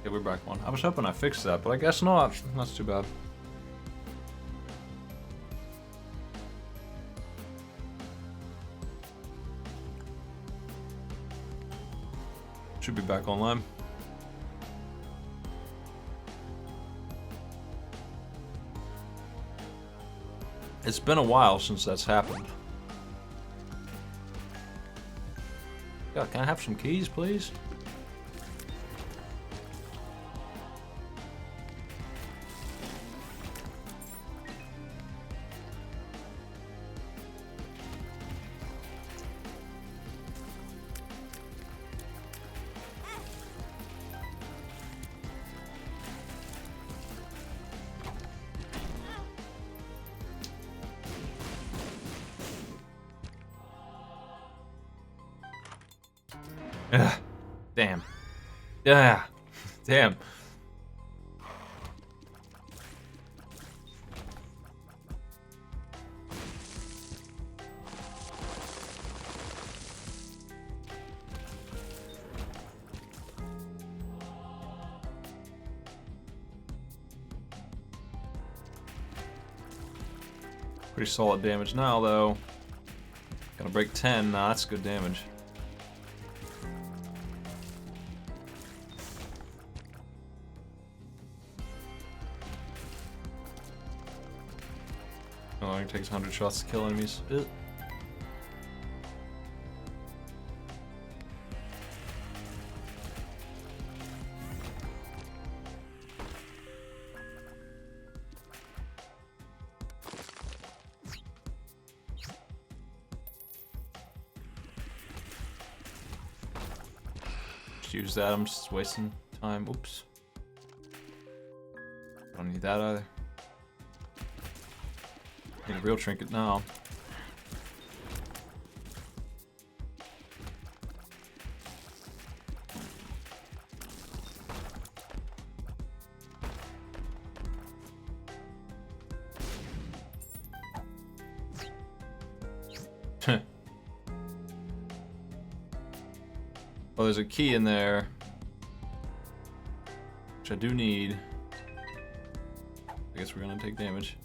Okay, we're back one. I was hoping I fixed that, but I guess not. That's too bad. Should be back online. It's been a while since that's happened. God, can I have some keys, please? Ugh. Damn. Yeah. Damn. Pretty solid damage now, though. Gonna break 10. Nah, that's good damage. Oh, it takes 100 shots to kill enemies. Ugh. Just use that, I'm just wasting time. Oops. Don't need that either. Need a real trinket now. Oh, there's a key in there, which I do need. I guess we're gonna take damage.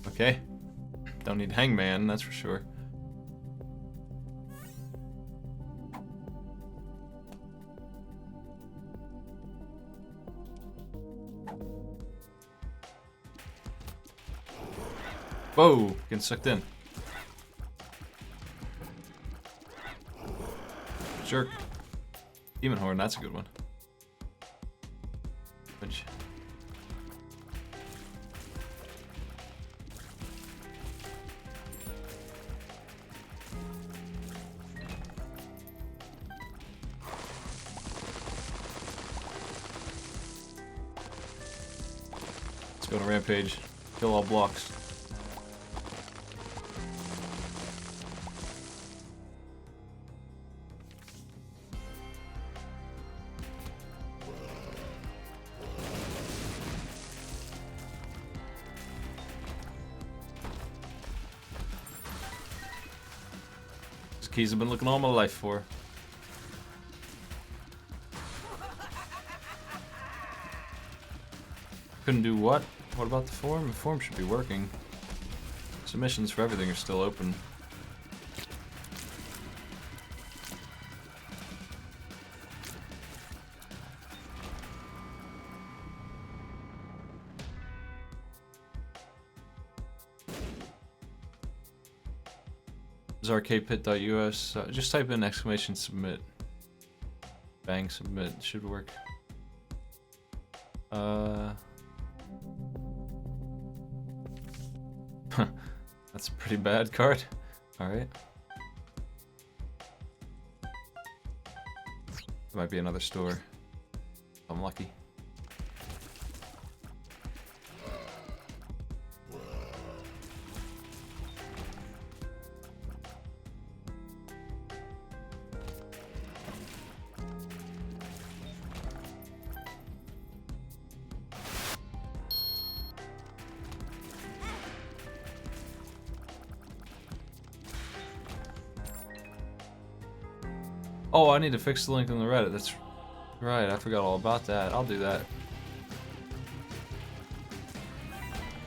Okay. Don't need Hangman, that's for sure. Whoa! Getting sucked in. Jerk. Demon Horn, that's a good one. Which... Let's go to Rampage. Kill all blocks. These keys I've been looking all my life for. Couldn't do what? What about the form? The form should be working. Submissions for everything are still open. This is arcadepit.us. Just type in exclamation submit. Bang, submit. Should work. That's a pretty bad card. Alright. There might be another store. If I'm lucky. Oh, I need to fix the link on the Reddit. That's right. I forgot all about that. I'll do that.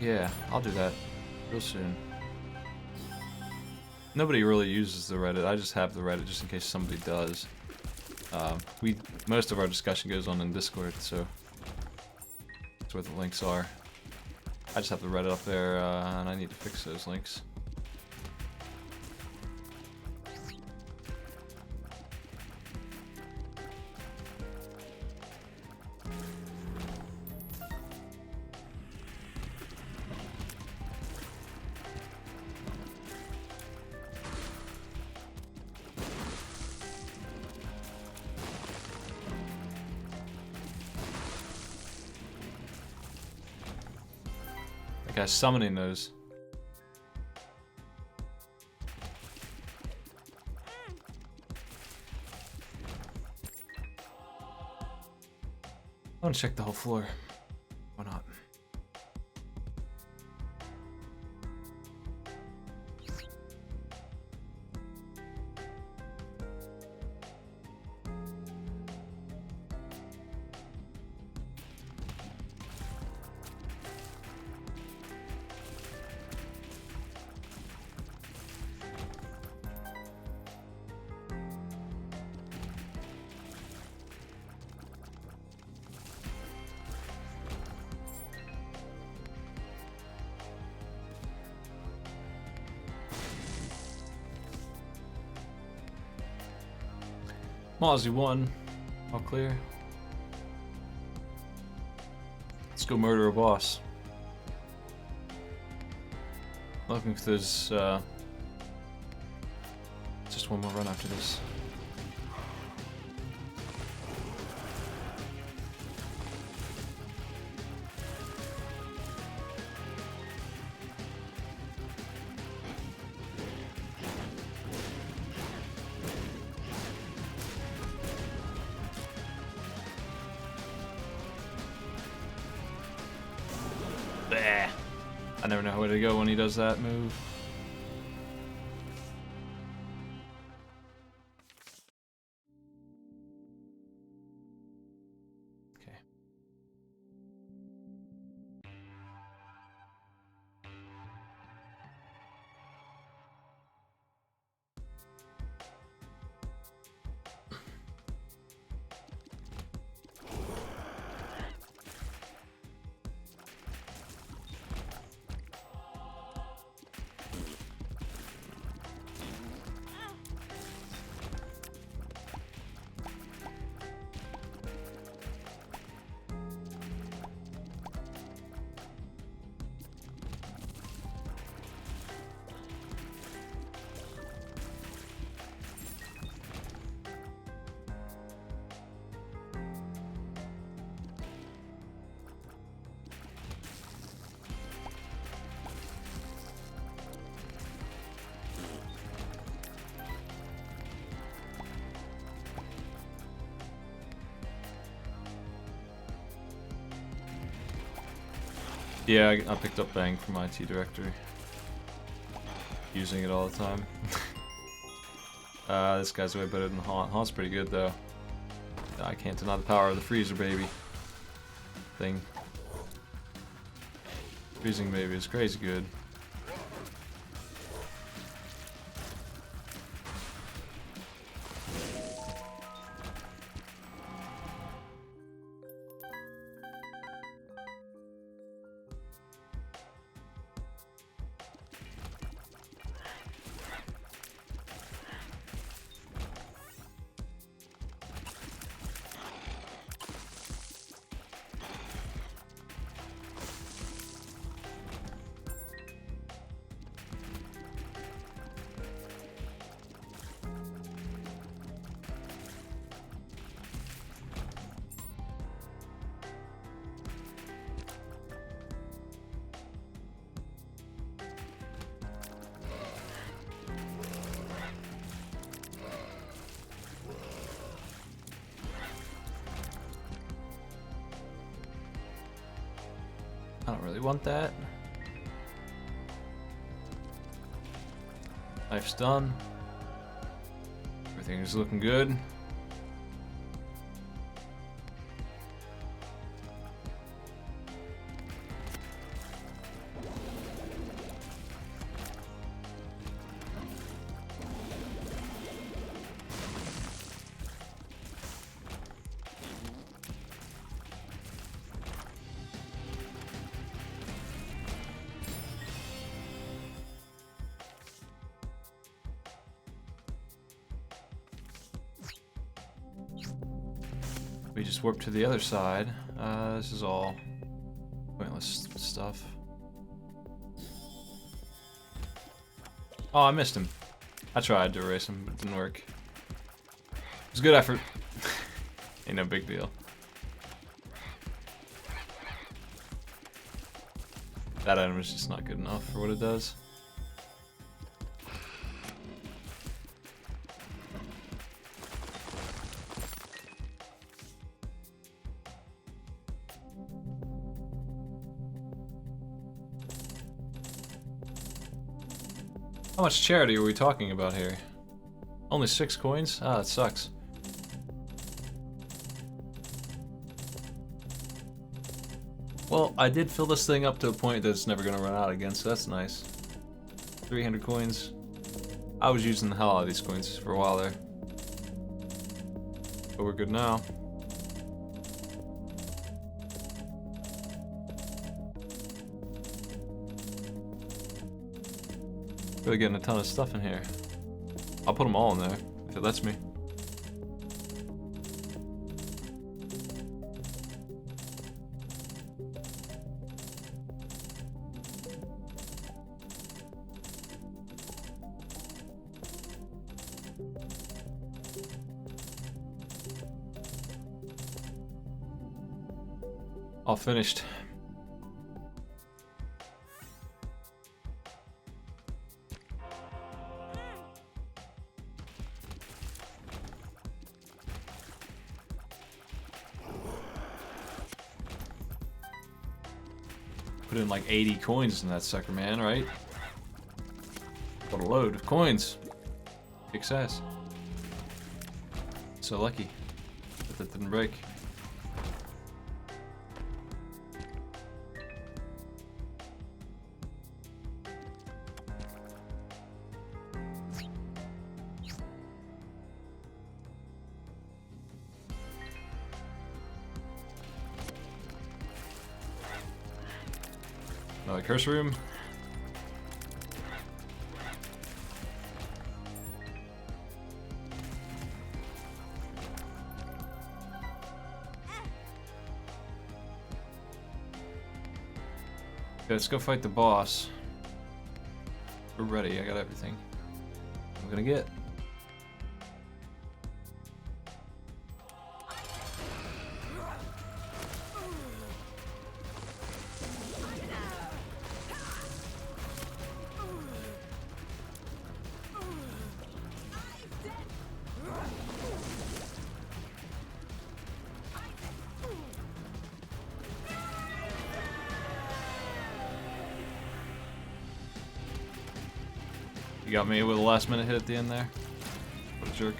Yeah, I'll do that real soon. Nobody really uses the Reddit. I just have the Reddit just in case somebody does. Most of our discussion goes on in Discord, so that's where the links are. I just have the Reddit up there, and I need to fix those links. That guy's summoning those. I want to check the whole floor. Why not? Mozzie 1, all clear. Let's go murder a boss. Looking if there's just one more run after this. I never know where to go when he does that move. Okay. Yeah, I picked up Bang from IT Directory. Using it all the time. This guy's way better than Haunt. Haunt's pretty good though. I can't deny the power of the freezer baby thing. Freezing baby is crazy good. I don't really want that. Life's done. Everything is looking good. We just warp to the other side. This is all pointless stuff. Oh, I missed him. I tried to erase him, but it didn't work. It was a good effort. Ain't no big deal. That item is just not good enough for what it does. How much charity are we talking about here? Only 6 coins? Ah, that sucks. Well, I did fill this thing up to a point that it's never gonna run out again, so that's nice. 300 coins. I was using the hell out of these coins for a while there. But we're good now. Really getting a ton of stuff in here. I'll put them all in there, if it lets me. All finished. Put in like 80 coins in that sucker, man, right? What a load of coins. Success. So lucky that that didn't break. Another curse room. Okay, let's go fight the boss. We're ready, I got everything I'm gonna get. You got me with a last minute hit at the end there. What a jerk.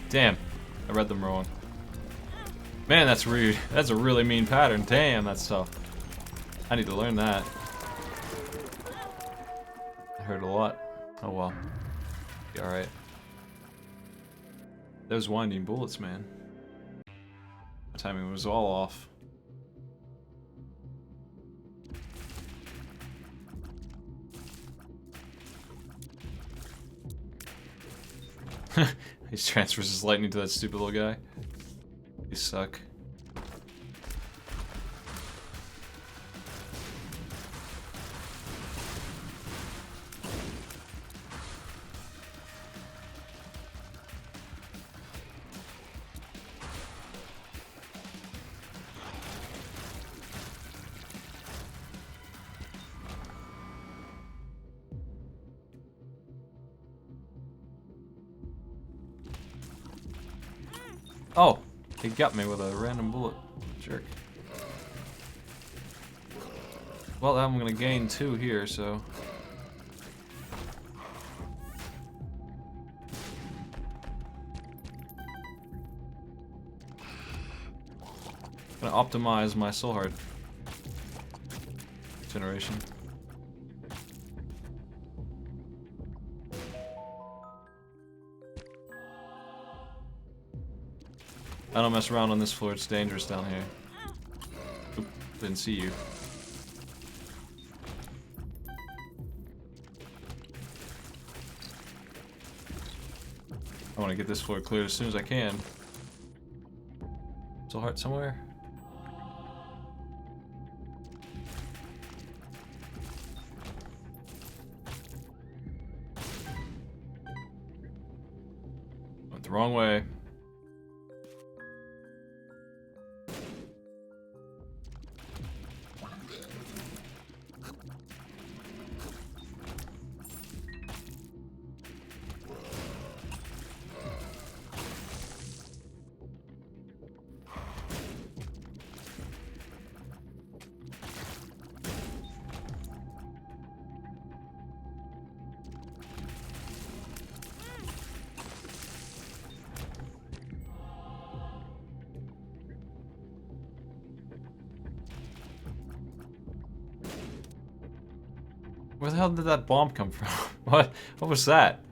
Damn, I read them wrong. Man, that's rude. That's a really mean pattern. Damn, that's tough. I need to learn that. I heard a lot. Oh well. Be alright. Those winding bullets, man. My timing was all off. He transfers his lightning to that stupid little guy. You suck. Oh, he got me with a random bullet. Jerk. Well, I'm gonna gain 2 here, so. Gonna optimize my soul heart generation. I don't mess around on this floor, it's dangerous down here. Didn't see you. I want to get this floor cleared as soon as I can. Soul heart somewhere? Went the wrong way. Where the hell did that bomb come from? What? What was that?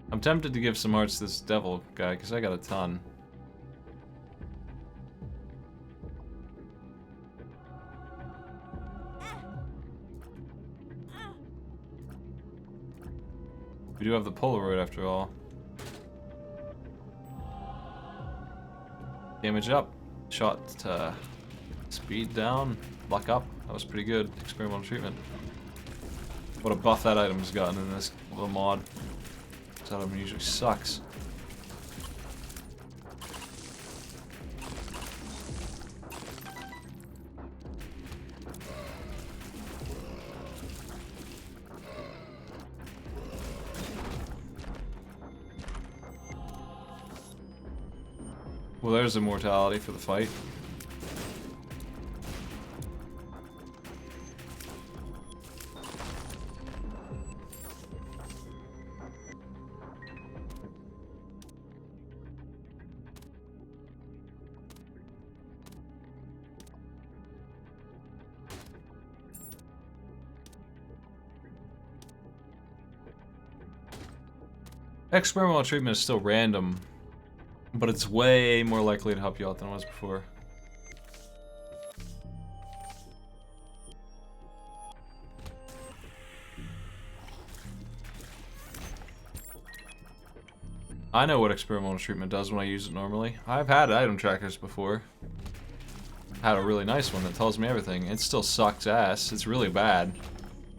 I'm tempted to give some hearts to this devil guy, because I got a ton. We do have the Polaroid after all. Damage up. Shot speed down, luck up. That was pretty good. Experimental treatment. What a buff that item's gotten in this little mod. This item usually sucks. Well, there's immortality for the fight. Experimental treatment is still random, but it's way more likely to help you out than it was before. I know what experimental treatment does when I use it normally. I've had item trackers before. Had a really nice one that tells me everything. It still sucks ass. It's really bad.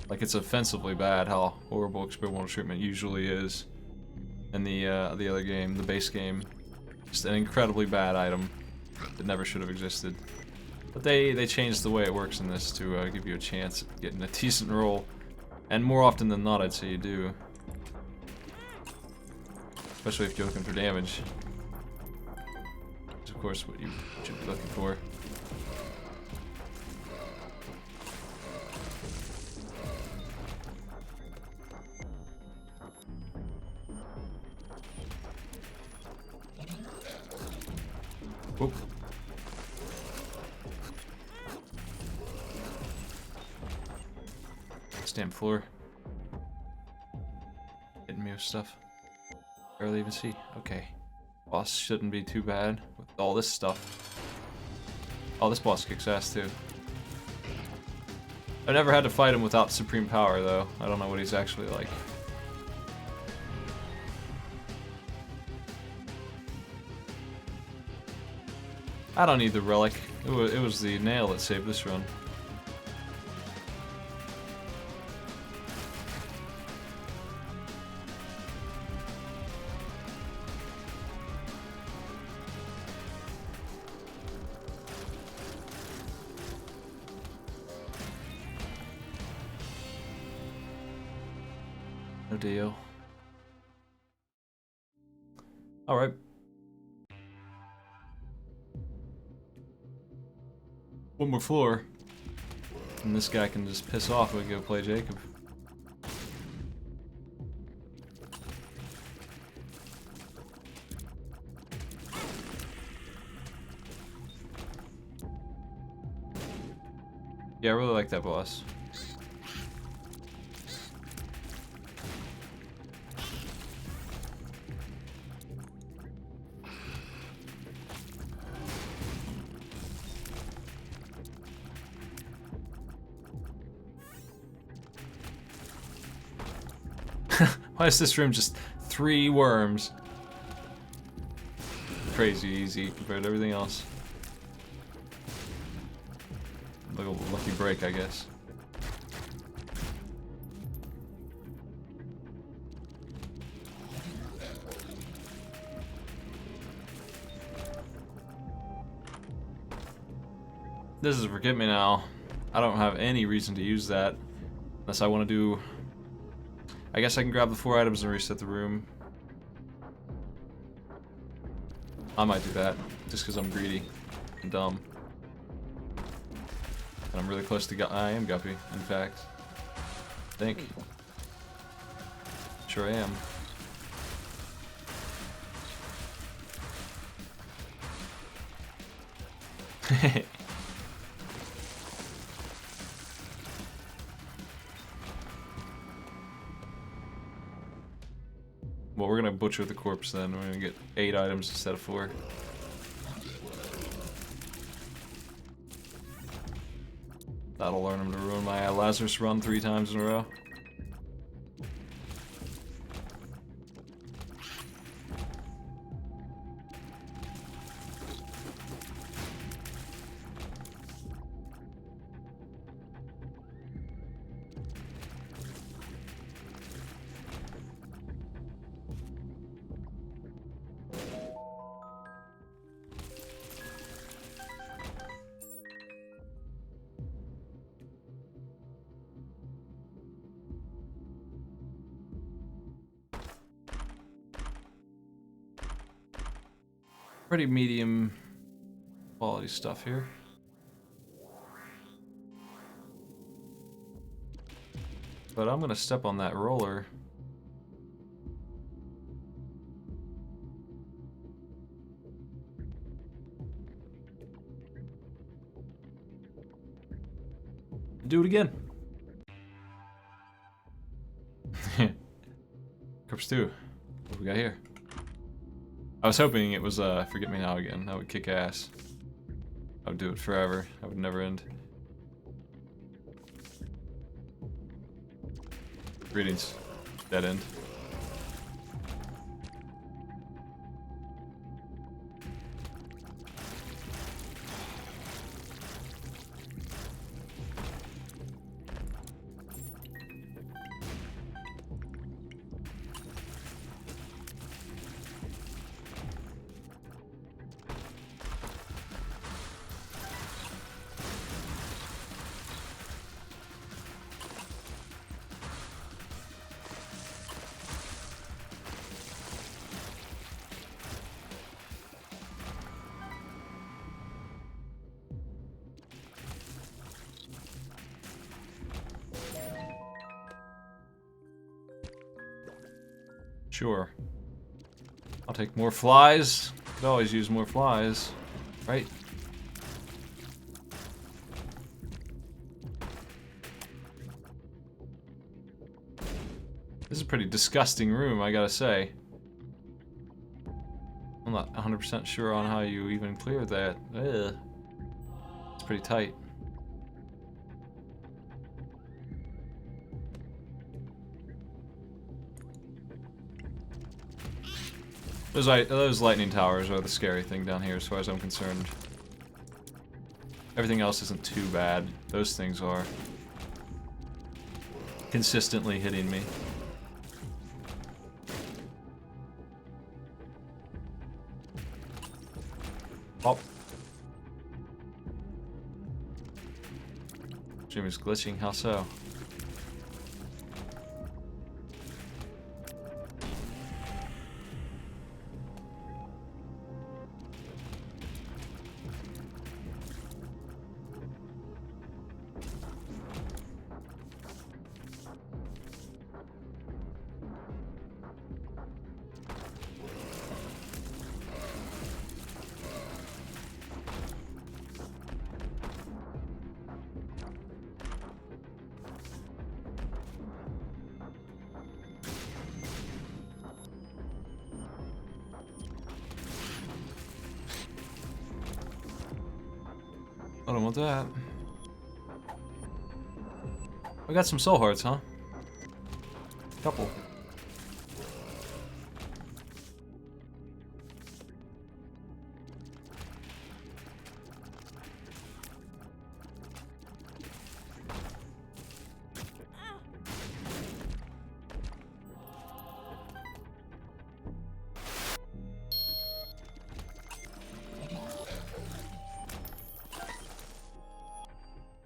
Like, it's offensively bad how horrible experimental treatment usually is in the other game, the base game. Just an incredibly bad item that never should have existed. But they changed the way it works in this to give you a chance at getting a decent roll. And more often than not, I'd say you do. Especially if you're looking for damage. Which, of course, what you should be looking for. Oop. Damn floor. Hitting me with stuff. Barely even see. Okay. Boss shouldn't be too bad with all this stuff. Oh, this boss kicks ass too. I've never had to fight him without supreme power though. I don't know what he's actually like. I don't need the relic. It was the nail that saved this run. No deal. Alright. One more floor. And this guy can just piss off and we can go play Jacob. Yeah, I really like that boss. Why is this room just 3 worms? Crazy easy compared to everything else. Like a lucky break, I guess. This is Forget Me Now. I don't have any reason to use that. Unless I want to do... I guess I can grab the 4 items and reset the room. I might do that, just because I'm greedy and dumb. And I'm really close to I am Guppy, in fact. I think. Sure I am. Well, we're gonna butcher the corpse then. We're gonna get 8 items instead of 4. That'll learn him to ruin my Lazarus run 3 times in a row. Pretty medium quality stuff here. But I'm gonna step on that roller. Do it again. Corpse 2. What do we got here? I was hoping it was Forget Me Now again. That would kick ass. I would do it forever. That would never end. Greetings. Dead end. Sure. I'll take more flies. Could always use more flies, right? This is a pretty disgusting room, I gotta say. I'm not 100% sure on how you even clear that. Ugh. It's pretty tight. Those lightning towers are the scary thing down here as far as I'm concerned. Everything else isn't too bad. Those things are consistently hitting me. Oh. Jimmy's glitching, how so? I don't want that. I got some soul hearts, huh? Couple.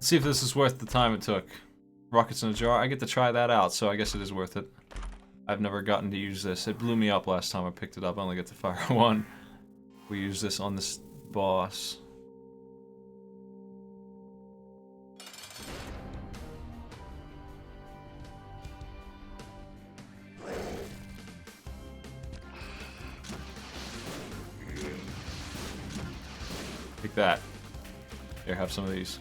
Let's see if this is worth the time it took. Rockets in a jar. I get to try that out, so I guess it is worth it. I've never gotten to use this. It blew me up last time I picked it up. I only get to fire one. We use this on this boss. Take that. Here, have some of these.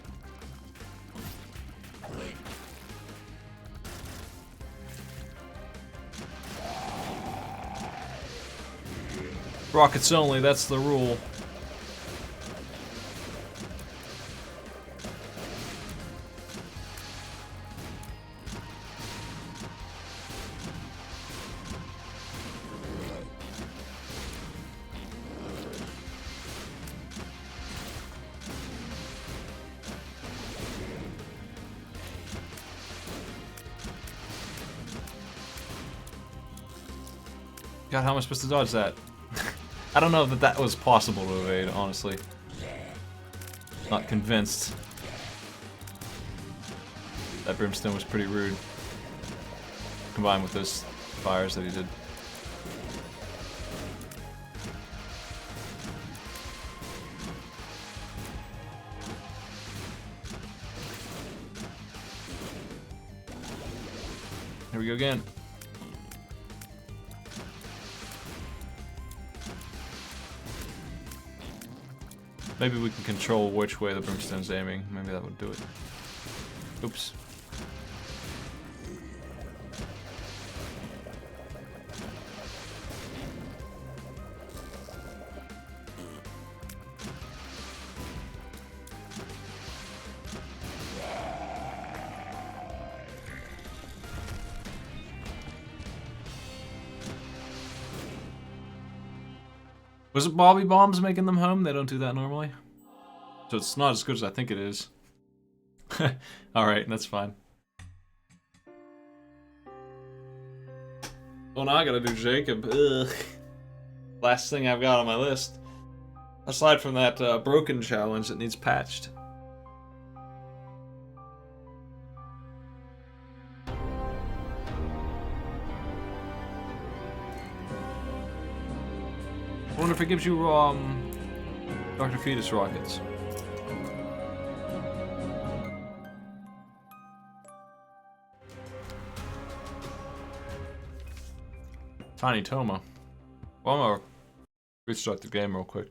Rockets only, that's the rule. God, how am I supposed to dodge that? I don't know that that was possible to evade, honestly. Not convinced. That brimstone was pretty rude. Combined with those fires that he did. Here we go again. Maybe we can control which way the brimstone's aiming. Maybe that would do it. Oops. Was it Bobby Bombs making them home? They don't do that normally. So it's not as good as I think it is. Alright, that's fine. Well, now I gotta do Jacob. Ugh. Last thing I've got on my list. Aside from that broken challenge that needs patched. I wonder if it gives you Dr. Fetus rockets. Tiny Toma. Well, I'm gonna restart the game real quick.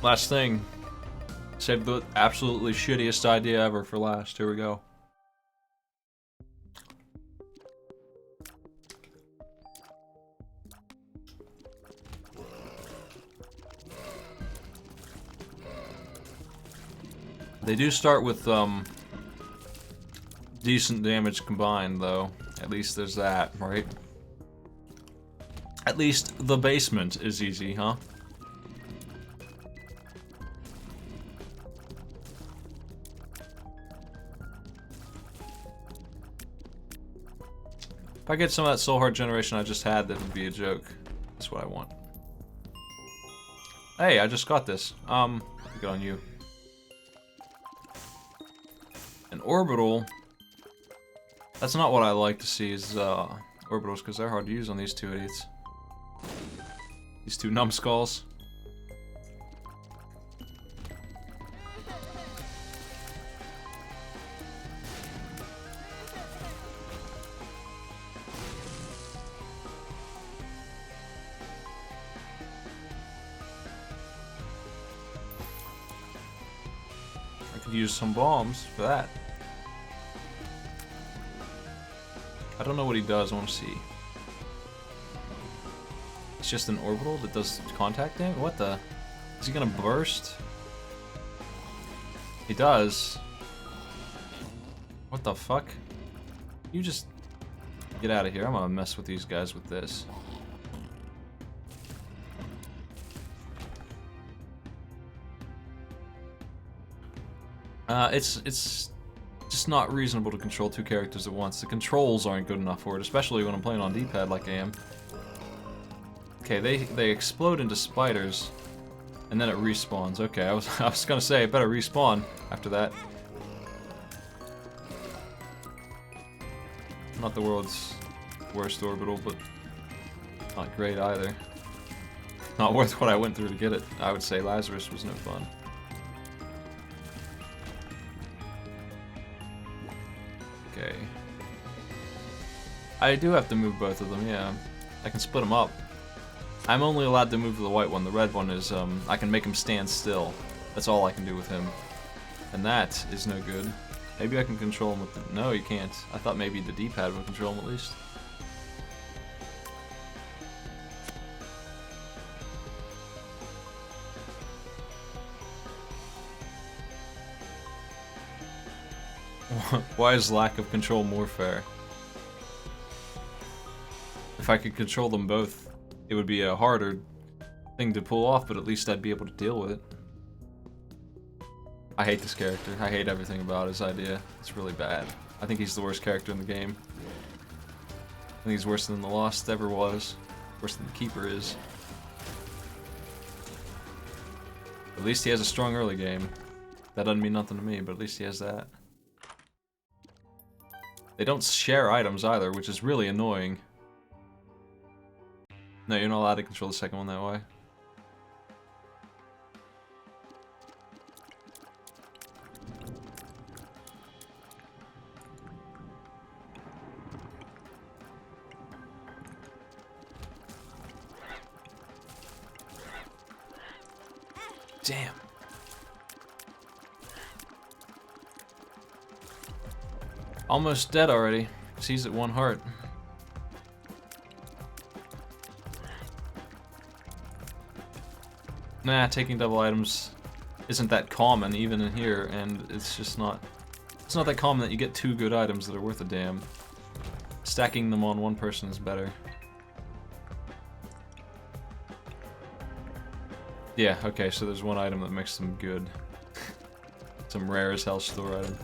Last thing. Saved the absolutely shittiest idea ever for last. Here we go. They do start with decent damage combined, though. At least there's that, right? At least the basement is easy, huh? If I get some of that soul heart generation I just had, that would be a joke. That's what I want. Hey, I just got this. Good on you. An orbital. That's not what I like to see is orbitals, because they're hard to use on these two idiots. These two numbskulls. Use some bombs for that. I don't know what he does. I want to see. It's just an orbital that does contact damage? What the? Is he gonna burst? He does. What the fuck? You just get out of here. I'm gonna mess with these guys with this. It's just not reasonable to control 2 characters at once. The controls aren't good enough for it, especially when I'm playing on D-pad like I am. Okay, they explode into spiders, and then it respawns. Okay, I was gonna say it better respawn after that. Not the world's worst orbital, but not great either. Not worth what I went through to get it. I would say Lazarus was no fun. Okay. I do have to move both of them, yeah. I can split them up. I'm only allowed to move the white one. The red one is, I can make him stand still. That's all I can do with him. And that is no good. Maybe I can control him with the... No, you can't. I thought maybe the D-pad would control him at least. Why is lack of control more fair? If I could control them both, it would be a harder thing to pull off, but at least I'd be able to deal with it. I hate this character. I hate everything about his idea. It's really bad. I think he's the worst character in the game. I think he's worse than the Lost ever was. Worse than the Keeper is. At least he has a strong early game. That doesn't mean nothing to me, but at least he has that. They don't share items either, which is really annoying. No, you're not allowed to control the second one that way. Damn. Almost dead already. He's at 1 heart. Nah, taking double items isn't that common even in here, and it's just not... It's not that common that you get 2 good items that are worth a damn. Stacking them on one person is better. Yeah, okay, so there's 1 item that makes them good. Some rare as hell store item.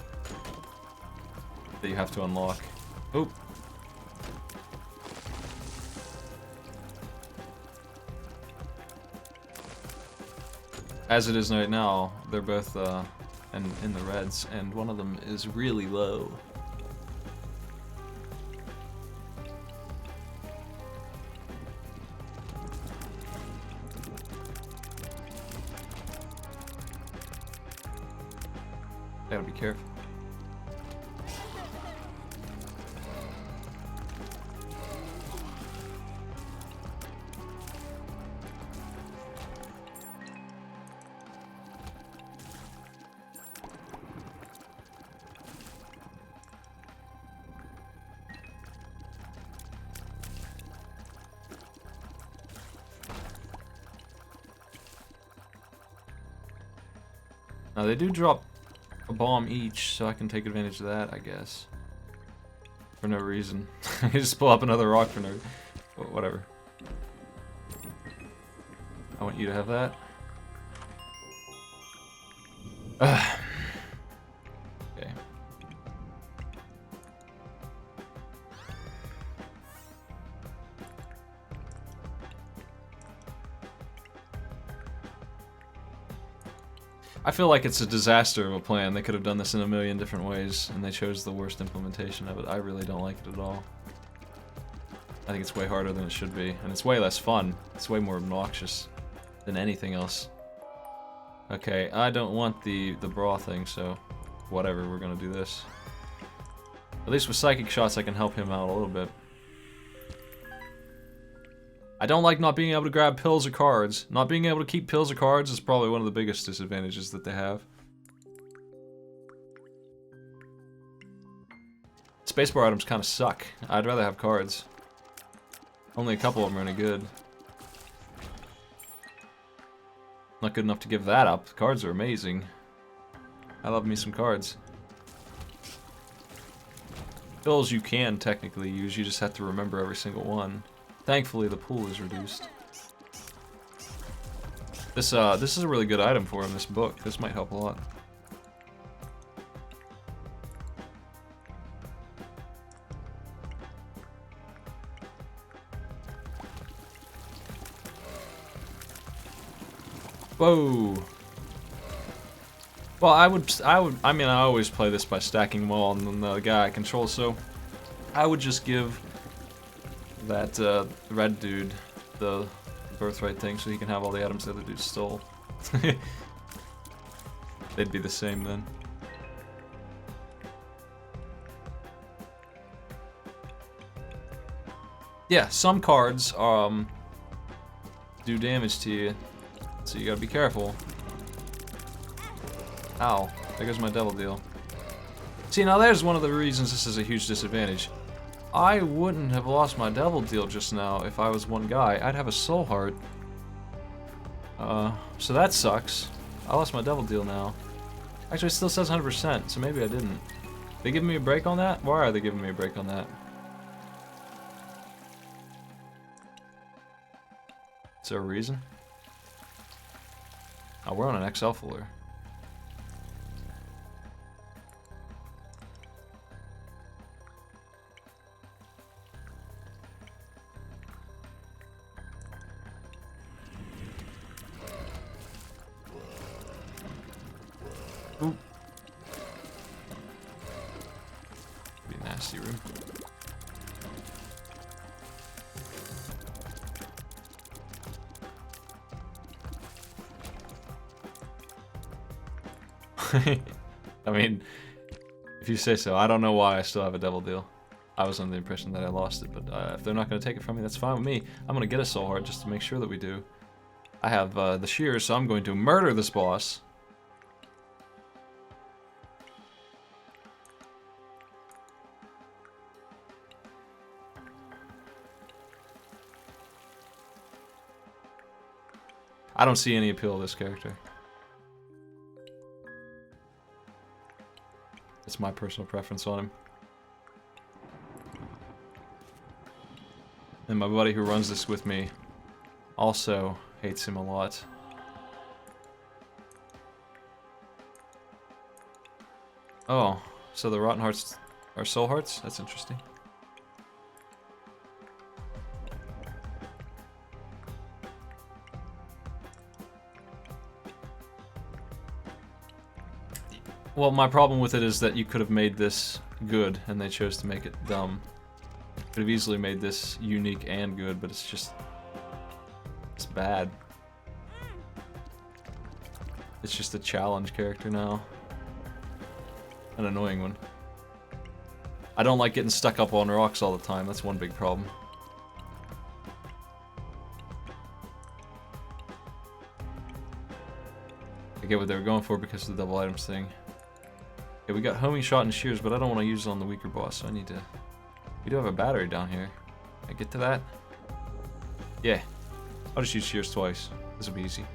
That you have to unlock. Oh! As it is right now, they're both in the reds, and one of them is really low. Gotta be careful. Now they do drop a bomb each, so I can take advantage of that, I guess. For no reason. I can just pull up another rock for no... whatever. I want you to have that. Ugh. Okay. I feel like it's a disaster of a plan. They could have done this in a million different ways, and they chose the worst implementation of it. I really don't like it at all. I think it's way harder than it should be, and it's way less fun. It's way more obnoxious than anything else. Okay, I don't want the bra thing, so whatever, we're gonna do this. At least with psychic shots I can help him out a little bit. I don't like not being able to grab pills or cards. Not being able to keep pills or cards is probably one of the biggest disadvantages that they have. Spacebar items kind of suck. I'd rather have cards. Only a couple of them are any good. Not good enough to give that up. Cards are amazing. I love me some cards. Pills you can technically use, you just have to remember every single one. Thankfully, the pool is reduced. This is a really good item for him, this book. This might help a lot. Whoa. Well, I mean, I always play this by stacking them all on the guy I control, so I would just give that red dude the birthright thing so he can have all the items the other dude stole. They'd be the same then. Yeah, some cards do damage to you, so you gotta be careful. Ow, there goes my devil deal. See, now there's one of the reasons this is a huge disadvantage. I wouldn't have lost my devil deal just now if I was one guy. I'd have a soul heart. So that sucks. I lost my devil deal now. Actually, it still says 100%, so maybe I didn't. They giving me a break on that? Why are they giving me a break on that? Is there a reason? Oh, we're on an XL floor. Ooh. Be a nasty room. I mean, if you say so. I don't know why I still have a devil deal. I was under the impression that I lost it, but if they're not going to take it from me, that's fine with me. I'm going to get a soul heart just to make sure that we do. I have the shears, so I'm going to murder this boss. I don't see any appeal to this character. It's my personal preference on him. And my buddy who runs this with me also hates him a lot. Oh, so the rotten hearts are soul hearts? That's interesting. Well, my problem with it is that you could have made this good, and they chose to make it dumb. Could have easily made this unique and good, but it's just... it's bad. It's just a challenge character now. An annoying one. I don't like getting stuck up on rocks all the time, that's one big problem. I get what they were going for because of the double items thing. Yeah, we got homing shot and shears, but I don't want to use it on the weaker boss, so I need to... We do have a battery down here. Can I get to that? Yeah. I'll just use shears twice. This will be easy.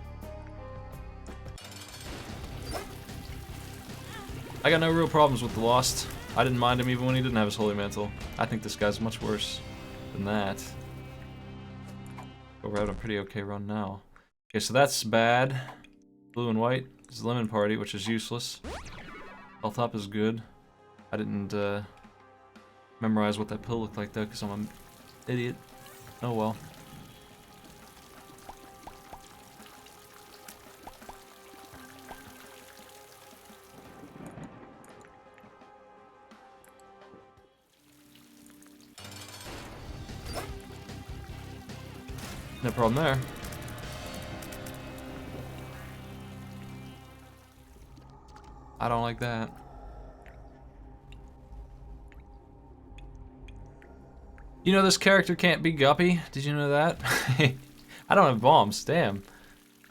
I got no real problems with the Lost. I didn't mind him even when he didn't have his Holy Mantle. I think this guy's much worse than that. But we're having a pretty okay run now. Okay, so that's bad. Blue and white is Lemon Party, which is useless. Health up is good. I didn't memorize what that pill looked like though, because I'm an idiot. Oh well. No problem there. I don't like that. You know this character can't be Guppy? Did you know that? I don't have bombs, damn.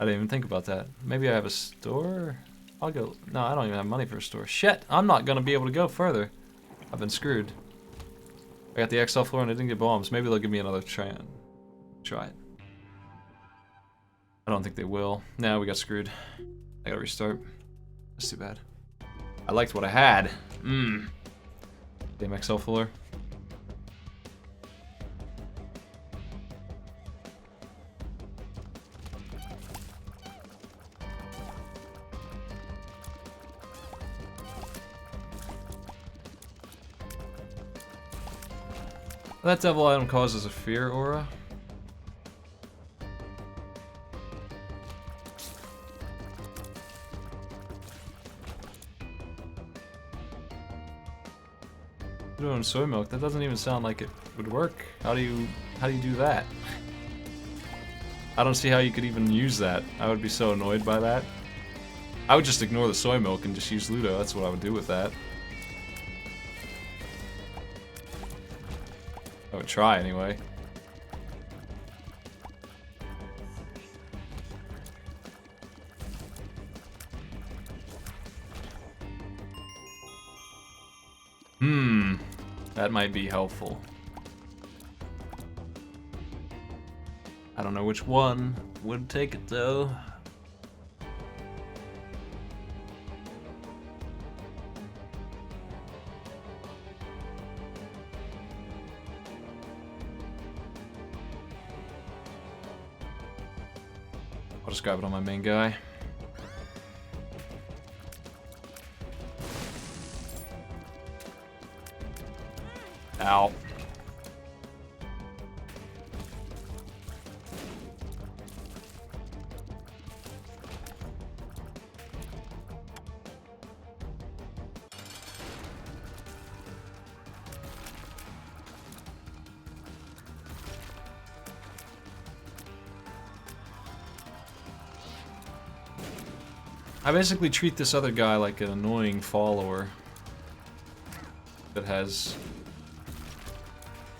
I didn't even think about that. Maybe I have a store? I'll go, no, I don't even have money for a store. Shit, I'm not gonna be able to go further. I've been screwed. I got the XL floor and I didn't get bombs. Maybe they'll give me another try it. I don't think they will. No, we got screwed. I gotta restart. That's too bad. I liked what I had. Damn XL floor. That devil item causes a fear aura. Doing soy milk? That doesn't even sound like it would work. How do you do that? I don't see how you could even use that. I would be so annoyed by that. I would just ignore the soy milk and just use Ludo. That's what I would do with that. I would try anyway. That might be helpful. I don't know which one would take it though. I'll just grab it on my main guy. Ow. I basically treat this other guy like an annoying follower that has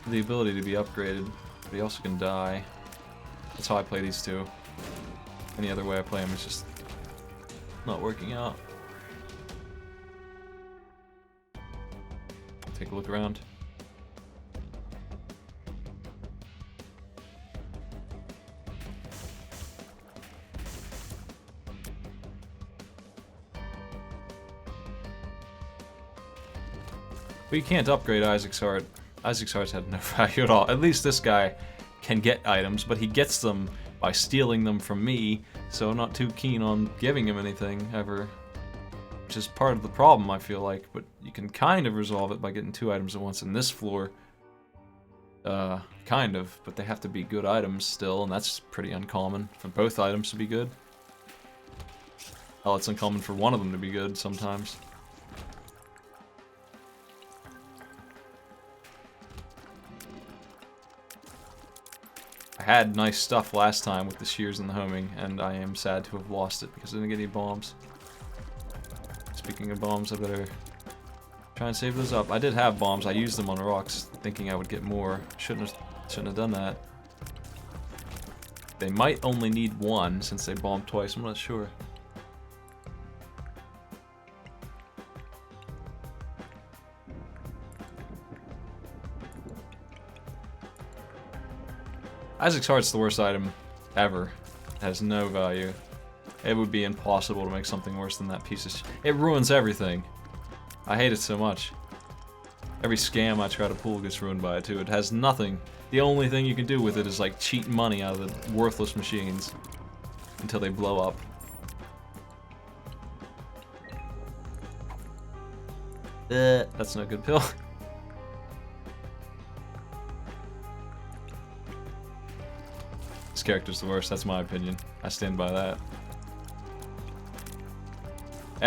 the ability to be upgraded, but he also can die. That's how I play these two. Any other way I play them is just not working out. Take a look around. But you can't upgrade Isaac's Heart. Isaac's Heart's had no value at all. At least this guy can get items, but he gets them by stealing them from me, so I'm not too keen on giving him anything ever. Which is part of the problem, I feel like, but you can kind of resolve it by getting 2 items at once in this floor. Kind of, but they have to be good items still, and that's pretty uncommon for both items to be good. Hell, it's uncommon for one of them to be good sometimes. I had nice stuff last time with the shears and the homing, and I am sad to have lost it because I didn't get any bombs. Speaking of bombs, I better try and save those up. I did have bombs. I used them on rocks, thinking I would get more. Shouldn't have done that. They might only need 1 since they bombed twice. I'm not sure. Isaac's Heart's the worst item ever. It has no value. It would be impossible to make something worse than that piece of It ruins everything. I hate it so much. Every scam I try to pull gets ruined by it too. It has nothing. The only thing you can do with it is like cheat money out of the worthless machines until they blow up. That's no good pill. This character's the worst, that's my opinion. I stand by that.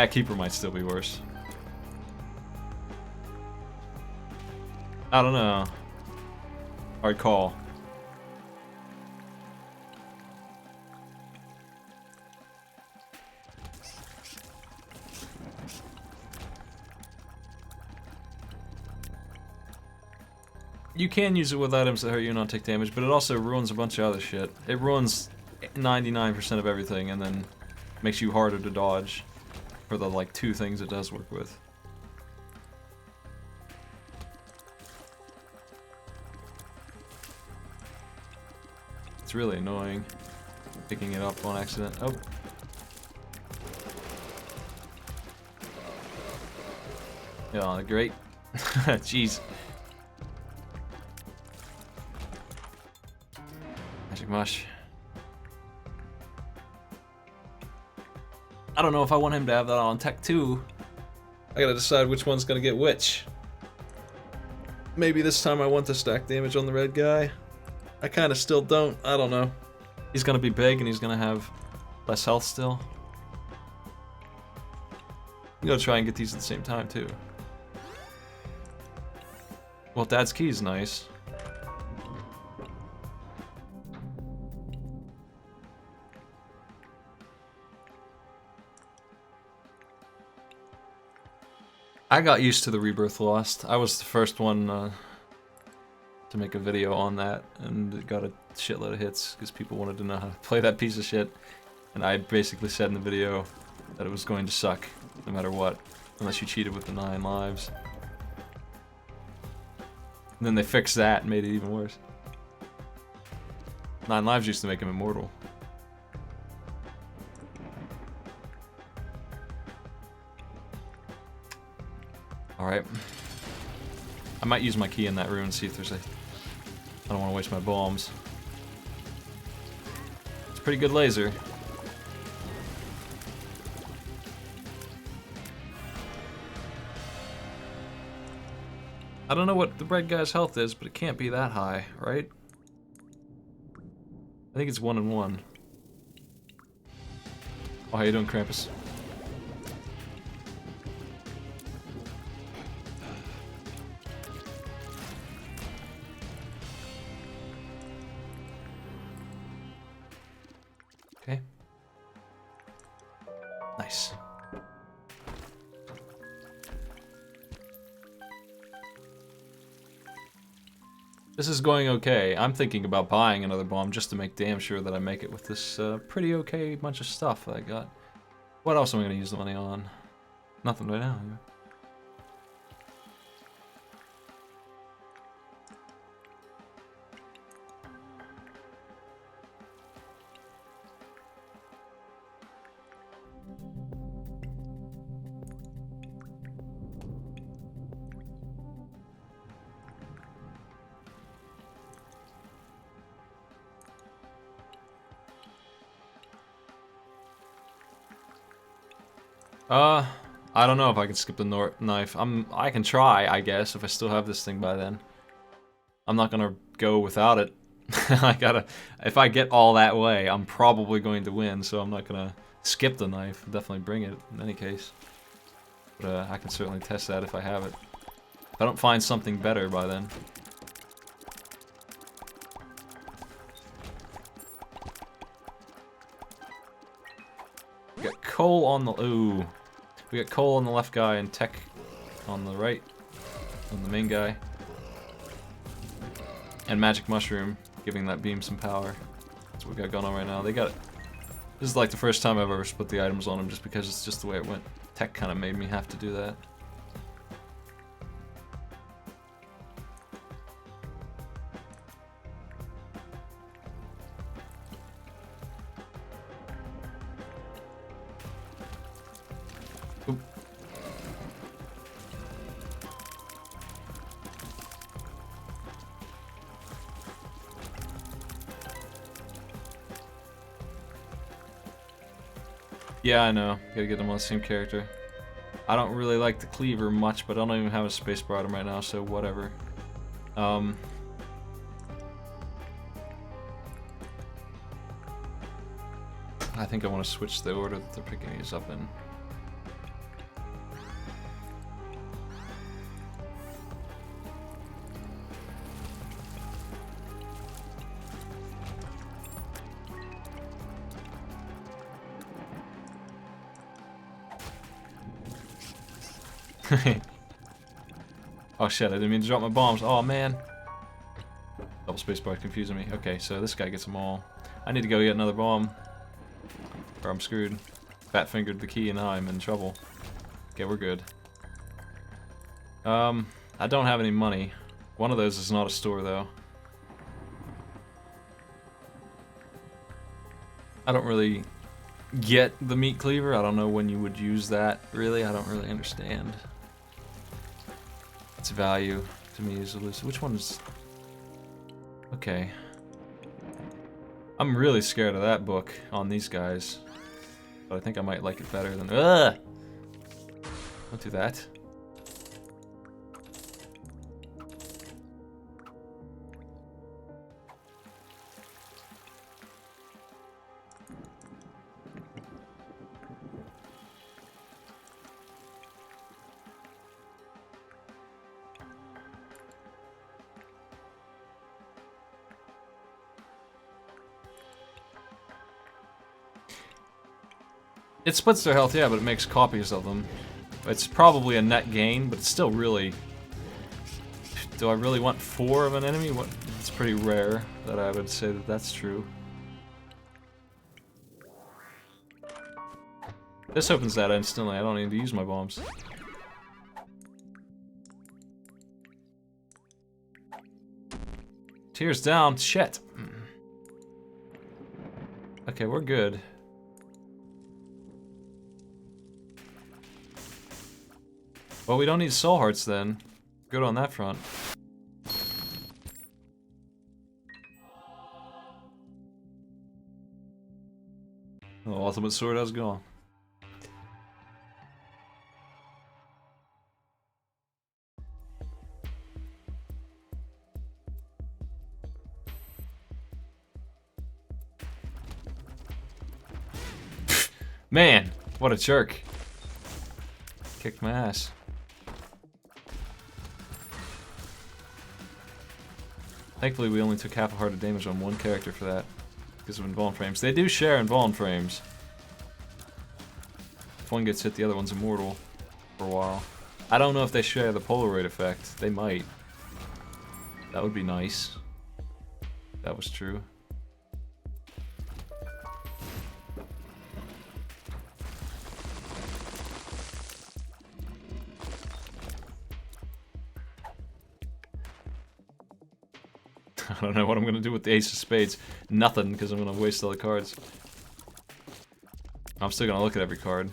Keeper might still be worse. I don't know. Hard call. You can use it with items that hurt you and not take damage, but it also ruins a bunch of other shit. It ruins 99% of everything and then makes you harder to dodge for the like 2 things it does work with. It's really annoying picking it up on accident. Oh. Yeah, great. Jeez. Magic Mush. I don't know if I want him to have that on Tech 2. I gotta decide which one's gonna get which. Maybe this time I want the stack damage on the red guy. I kinda still don't. I don't know. He's gonna be big and he's gonna have less health still. I'm gonna try and get these at the same time too. Well, Dad's key is nice. I got used to the Rebirth Lost. I was the first one to make a video on that, and it got a shitload of hits because people wanted to know how to play that piece of shit. And I basically said in the video that it was going to suck no matter what, unless you cheated with the 9 lives. And then they fixed that and made it even worse. 9 lives used to make him immortal. Alright. I might use my key in that room and see if there's a... I don't want to waste my bombs. It's a pretty good laser. I don't know what the red guy's health is, but it can't be that high, right? I think it's 1 and 1. Oh, how you doing, Krampus? Okay. Nice. This is going okay. I'm thinking about buying another bomb just to make damn sure that I make it with this pretty okay bunch of stuff that I got. What else am I going to use the money on? Nothing right now. Yeah. I don't know if I can skip the knife. I can try, I guess, if I still have this thing by then. I'm not gonna go without it. If I get all that way, I'm probably going to win, so I'm not gonna skip the knife. I'll definitely bring it in any case. But I can certainly test that if I have it. If I don't find something better by then. We got coal on the... Ooh. We got coal on the left guy and tech on the right. On the main guy. And magic mushroom, giving that beam some power. That's what we got going on right now. They got it. This is like the first time I've ever split the items on them just because it's just the way it went. Tech kind of made me have to do that. Oop. Yeah, I know. Gotta get them on the same character. I don't really like the cleaver much, but I don't even have a spacebar item right now, so whatever. I think I want to switch the order that they're picking these up in. Oh shit, I didn't mean to drop my bombs. Oh man. Double spacebar confusing me. Okay, so this guy gets them all. I need to go get another bomb. Or I'm screwed. Fat fingered the key and I'm in trouble. Okay, we're good. I don't have any money. One of those is not a store though. I don't really get the meat cleaver. I don't know when you would use that, really. I don't really understand. Its value to me is elusive. Which one is... Okay. I'm really scared of that book on these guys. But I think I might like it better than... Ugh! Don't do that. It splits their health, yeah, but it makes copies of them. It's probably a net gain, but it's still really... Do I really want 4 of an enemy? It's pretty rare that I would say that that's true. This opens that instantly. I don't need to use my bombs. Tears down. Shit. Okay, we're good. Well, we don't need soul hearts then. Good on that front. Oh, ultimate sword, how's it going? Man, what a jerk. Kicked my ass. Thankfully, we only took half a heart of damage on one character for that, because of invuln frames. They do share invuln frames. If one gets hit, the other one's immortal for a while. I don't know if they share the Polaroid effect. They might. That would be nice. That was true. I don't know what I'm gonna do with the ace of spades. Nothing, because I'm gonna waste all the cards. I'm still gonna look at every card.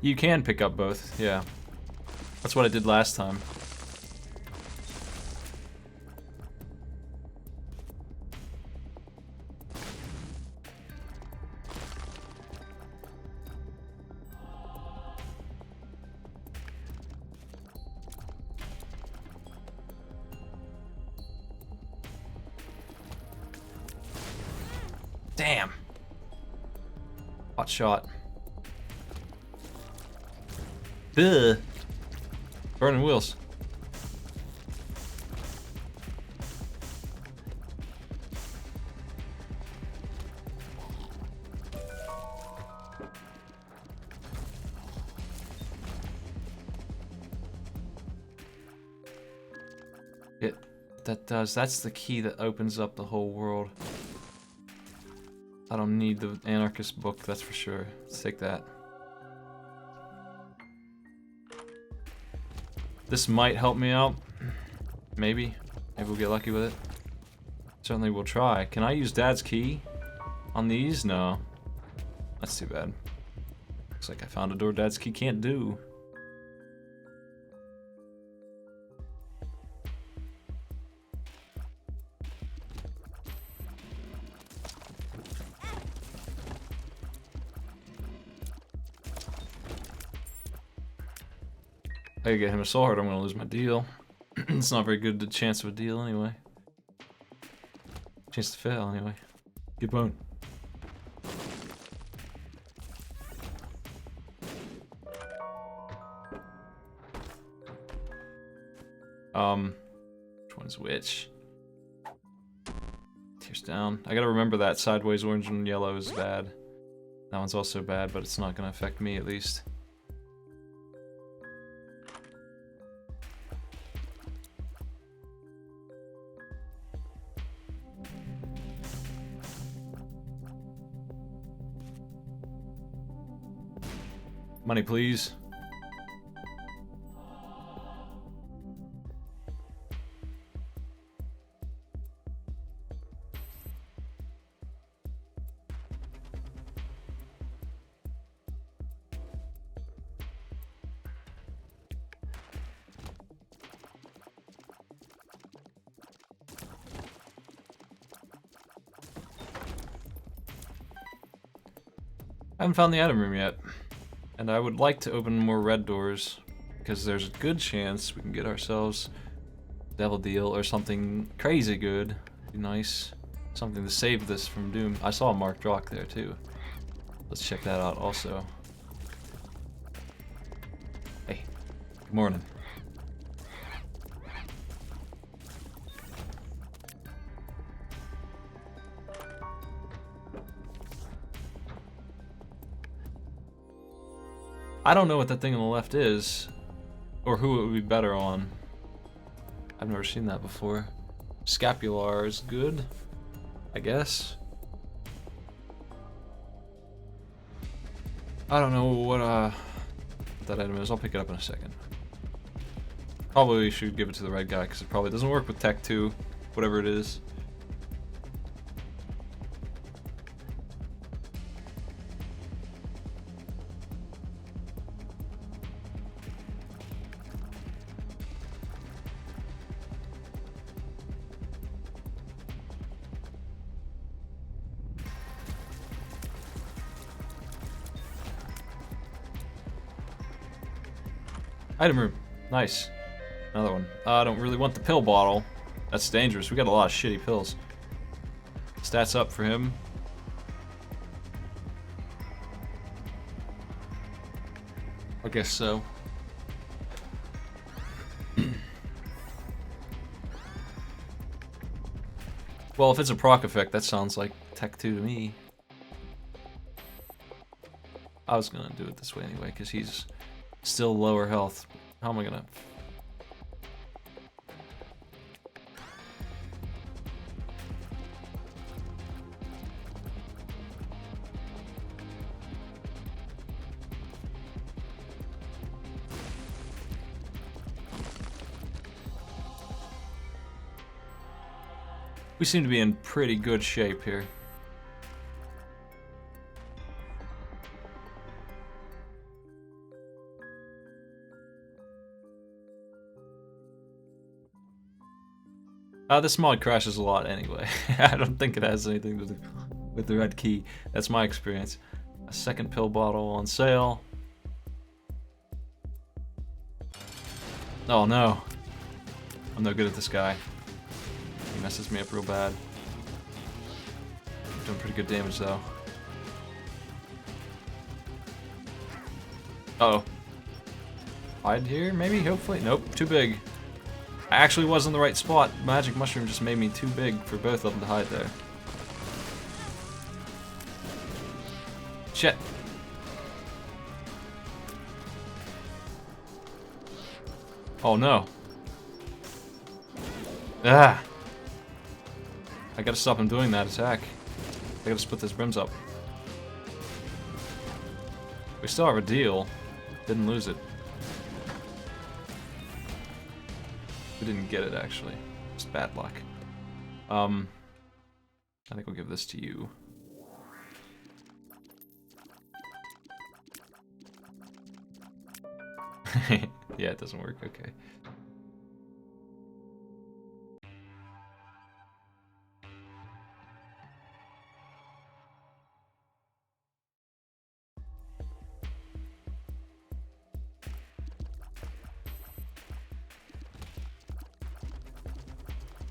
You can pick up both, yeah. That's what I did last time. Damn. Hot shot. Ugh. Burning wheels. That's the key that opens up the whole world. I don't need the anarchist book, that's for sure. Let's take that. This might help me out. Maybe. Maybe we'll get lucky with it. Certainly we'll try. Can I use Dad's key on these? No. That's too bad. Looks like I found a door Dad's key can't do. I could get him a soul heart, I'm gonna lose my deal. It's not very good chance of a deal anyway. Chance to fail anyway. Get bone. Which one's which? Tears down. I gotta remember that sideways orange and yellow is bad. That one's also bad, but it's not gonna affect me at least. Money, please. I haven't found the item room yet. And I would like to open more red doors, because there's a good chance we can get ourselves Devil Deal or something crazy good. Be nice. Something to save this from doom. I saw a marked rock there too. Let's check that out also. Good morning. I don't know what that thing on the left is, or who it would be better on. I've never seen that before. Scapular is good, I guess. I don't know what that item is. I'll pick it up in a second. Probably should give it to the red guy because it probably doesn't work with Tech 2, whatever it is. Item room. Nice. Another one. I don't really want the pill bottle. That's dangerous. We got a lot of shitty pills. Stats up for him. I guess so. Well, if it's a proc effect, that sounds like Tech 2 to me. I was gonna do it this way anyway, because he's still lower health. How am I gonna... We seem to be in pretty good shape here. This mod crashes a lot anyway. I don't think it has anything to do with the red key. That's my experience. A second pill bottle on sale. Oh no. I'm no good at this guy. He messes me up real bad. Doing pretty good damage though. Uh oh. Hide here, maybe? Hopefully? Nope, too big. I actually was in the right spot. Magic Mushroom just made me too big for both of them to hide there. Shit. Oh no. Ah! I gotta stop him doing that attack. I gotta split those brims up. We still have a deal. Didn't lose it. We didn't get it actually. Just bad luck. I think we'll give this to you. Yeah, it doesn't work. Okay.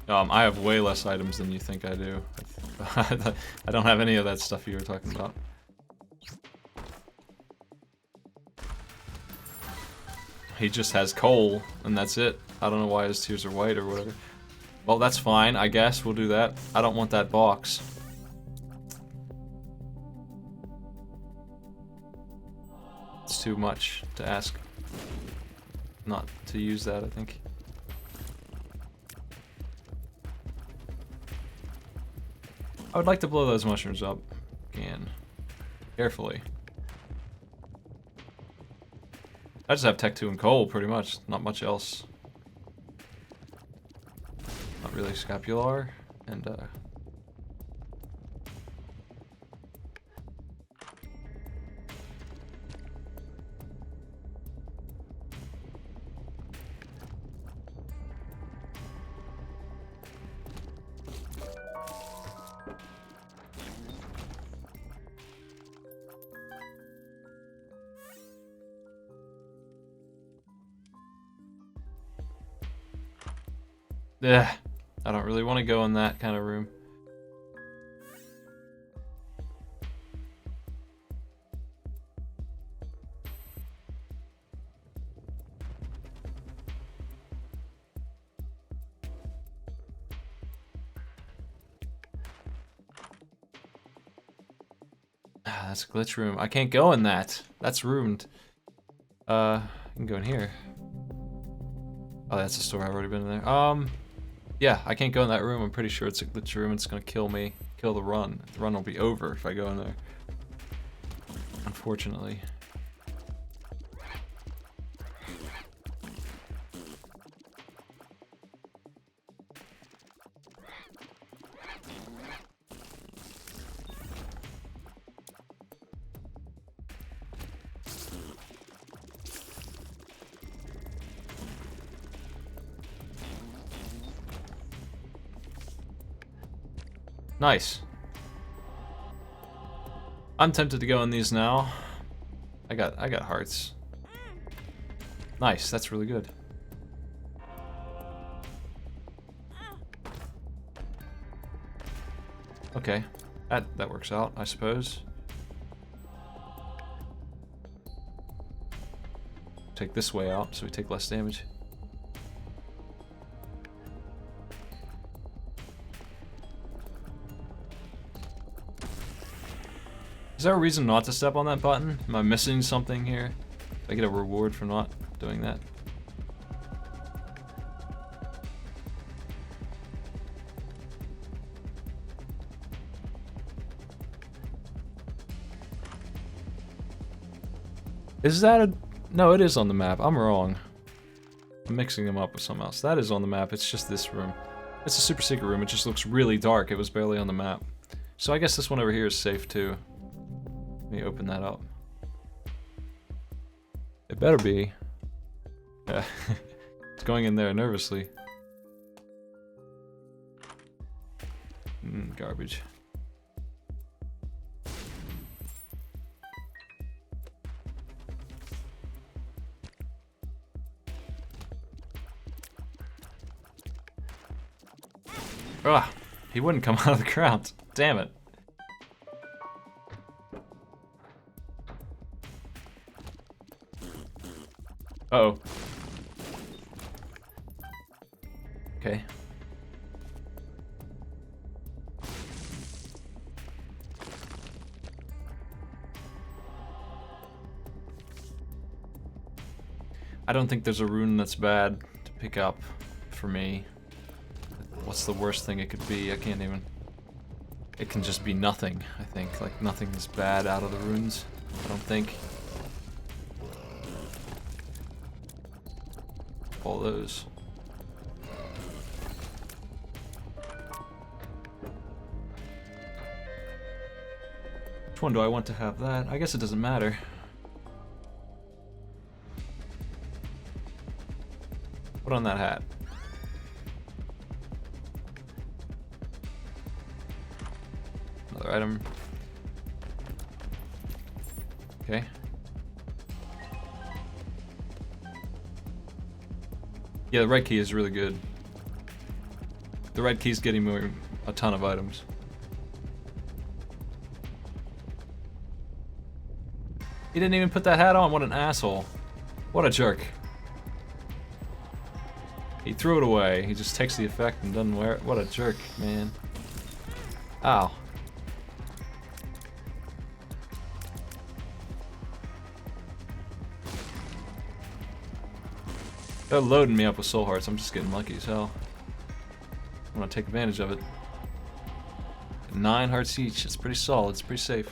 I have way less items than you think I do. I don't have any of that stuff you were talking about. He just has coal, and that's it. I don't know why his tears are white or whatever. Well, that's fine, I guess. We'll do that. I don't want that box. It's too much to ask not to use that, I think. I would like to blow those mushrooms up again. Carefully. I just have Tech 2 and coal, pretty much. Not much else. Not really scapular, and I don't really want to go in that kind of room. Ah, that's a glitch room. I can't go in that. That's ruined. I can go in here. Oh, that's a store. I've already been in there. Yeah, I can't go in that room. I'm pretty sure it's a glitch room. It's gonna kill me. Kill the run. The run will be over if I go in there. Unfortunately. Nice. I'm tempted to go in these now. I got hearts. Nice, that's really good. Okay, that works out, I suppose. Take this way out so we take less damage. Is there a reason not to step on that button? Am I missing something here? Do I get a reward for not doing that? Is that a... No, it is on the map. I'm wrong. I'm mixing them up with something else. That is on the map. It's just this room. It's a super secret room. It just looks really dark. It was barely on the map. So I guess this one over here is safe too. Let me open that up. It better be. Yeah. It's going in there nervously. Garbage. Ah, he wouldn't come out of the ground. Damn it. Uh-oh. Okay. I don't think there's a rune that's bad to pick up for me. What's the worst thing it could be? I can't even... It can just be nothing, I think. Like, nothing is bad out of the runes, I don't think. All those. Which one do I want to have that? I guess it doesn't matter. Put on that hat. Another item. Okay. Yeah, the red key is really good. The red key's getting me a ton of items. He didn't even put that hat on, what an asshole. What a jerk. He threw it away, he just takes the effect and doesn't wear it. What a jerk, man. Ow. They're loading me up with soul hearts. I'm just getting lucky as hell. I'm gonna take advantage of it. 9 hearts each. It's pretty solid. It's pretty safe.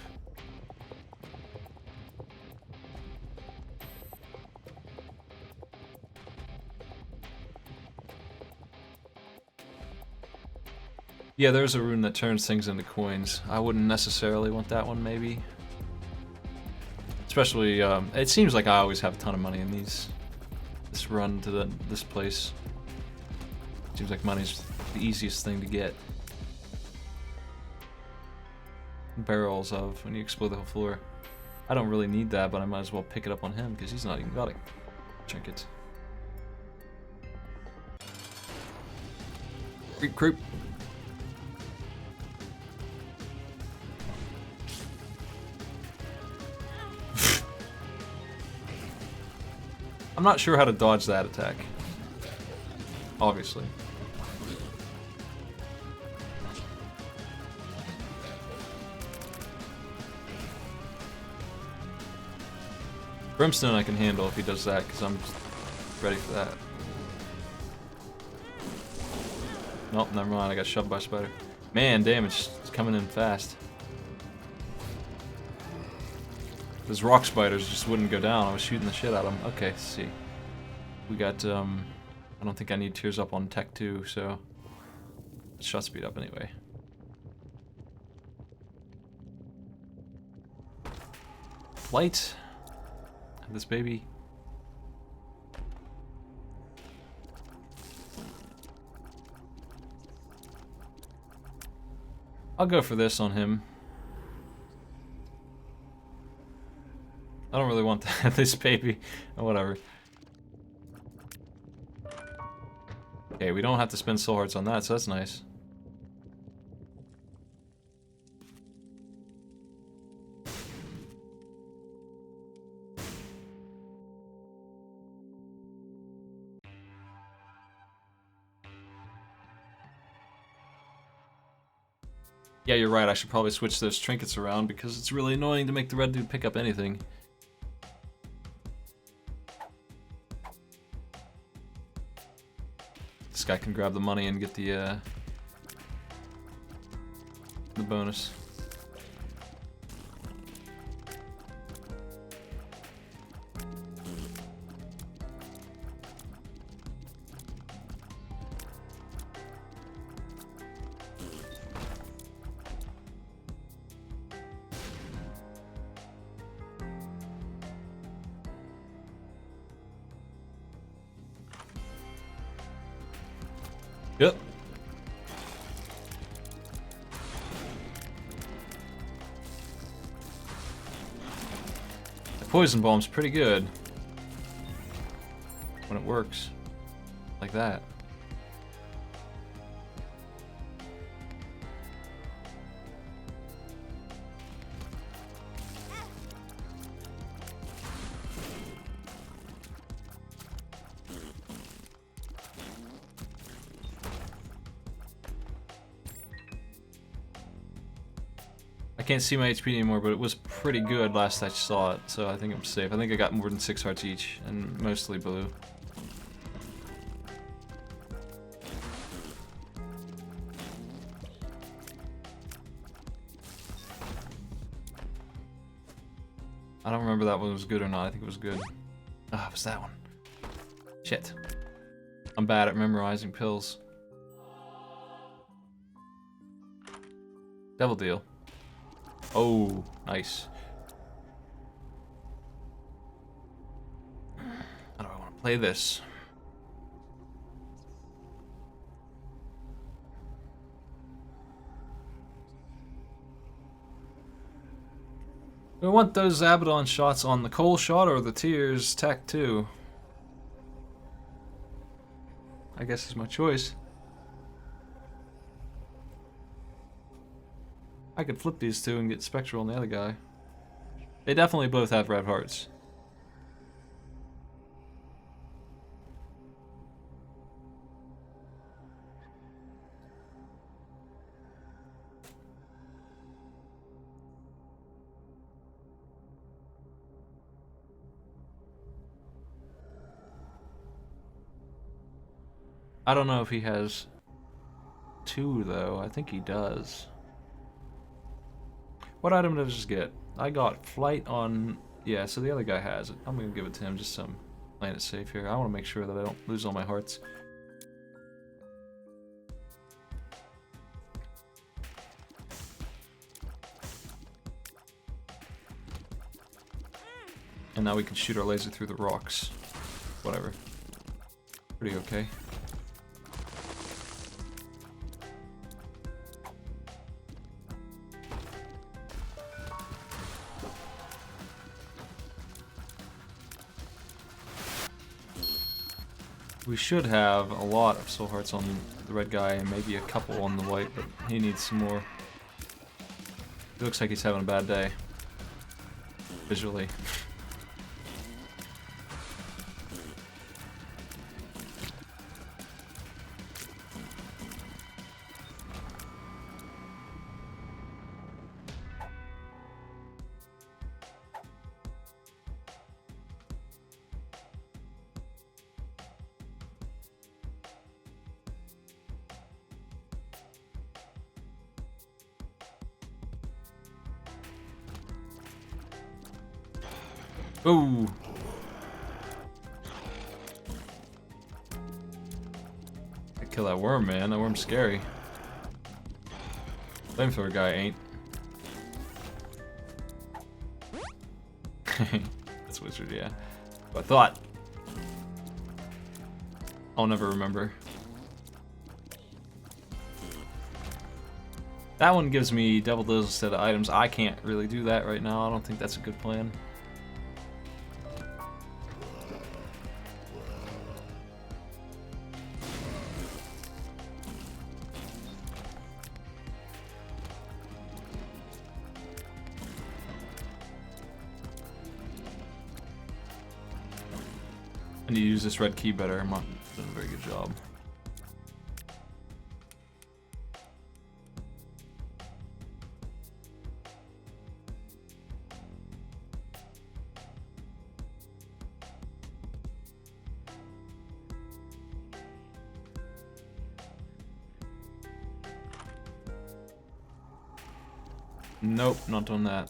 Yeah, there's a rune that turns things into coins. I wouldn't necessarily want that one, maybe. Especially, it seems like I always have a ton of money in these. This run to this place. Seems like money's the easiest thing to get. Barrels of when you explore the whole floor. I don't really need that, but I might as well pick it up on him because he's not even got a trinket. Creep, creep. I'm not sure how to dodge that attack. Obviously. Brimstone I can handle if he does that, because I'm just ready for that. Nope, never mind, I got shoved by a spider. Man, damage is coming in fast. Those rock spiders just wouldn't go down. I was shooting the shit out of them. Okay, let's see. We got, I don't think I need Tears Up on Tech 2, so... shot speed up anyway. Light. This baby. I'll go for this on him. I don't really want this baby. Oh, whatever. Okay, we don't have to spend soul hearts on that, so that's nice. Yeah, you're right, I should probably switch those trinkets around because it's really annoying to make the red dude pick up anything. This guy can grab the money and get the bonus. Yep. The poison bomb's pretty good when it works like that. I can't see my HP anymore, but it was pretty good last I saw it, so I think I'm safe. I think I got more than 6 hearts each, and mostly blue. I don't remember that one was good or not. I think it was good. Ah, it was that one. Shit. I'm bad at memorizing pills. Devil deal. Oh, nice. How do I want to play this? Do I want those Abaddon shots on the coal shot or the Tears Tech 2? I guess is my choice. I could flip these two and get Spectral on the other guy. They definitely both have red hearts. I don't know if he has 2 though. I think he does. What item did I just get? I got flight on... yeah, so the other guy has it. I'm gonna give it to him just so I'm playing it safe here. I want to make sure that I don't lose all my hearts. And now we can shoot our laser through the rocks. Whatever. Pretty okay. We should have a lot of soul hearts on the red guy and maybe a couple on the white, but he needs some more. He looks like he's having a bad day. Visually. Ooh. I kill that worm, man. That worm's scary. Flamethrower guy ain't. That's wizard, yeah. But I thought. I'll never remember. That one gives me double those instead of items. I can't really do that right now. I don't think that's a good plan. I need to use this red key better. I'm not doing a very good job. Nope, not on that.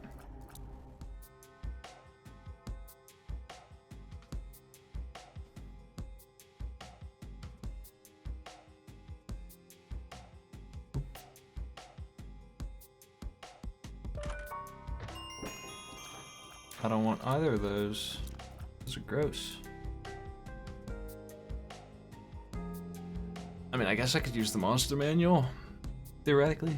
I don't want either of those. Those are gross. I mean, I guess I could use the monster manual, theoretically.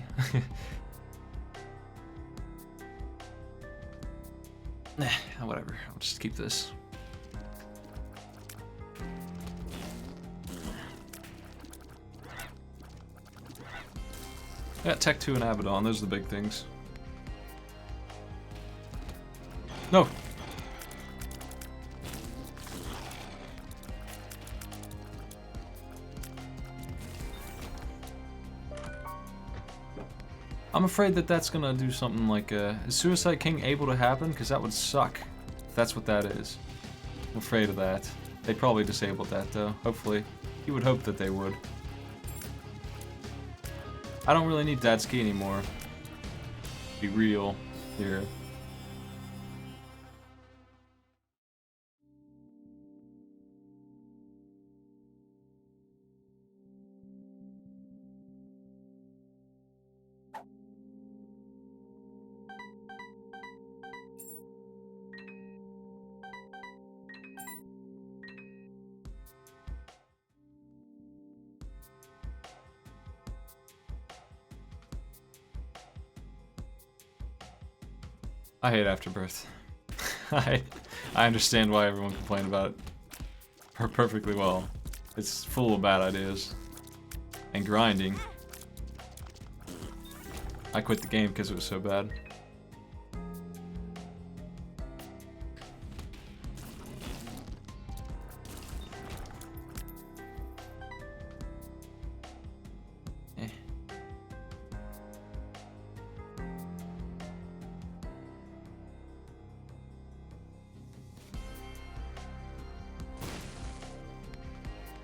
Nah, whatever. I'll just keep this. I got Tech 2 and Abaddon. Those are the big things. No! I'm afraid that that's gonna do something like, is Suicide King able to happen? Because that would suck. If that's what that is. I'm afraid of that. They probably disabled that though. Hopefully. You would hope that they would. I don't really need Dad's-Key anymore. Be real here. I hate Afterbirth. I understand why everyone complained about it perfectly well. It's full of bad ideas. And grinding. I quit the game because it was so bad.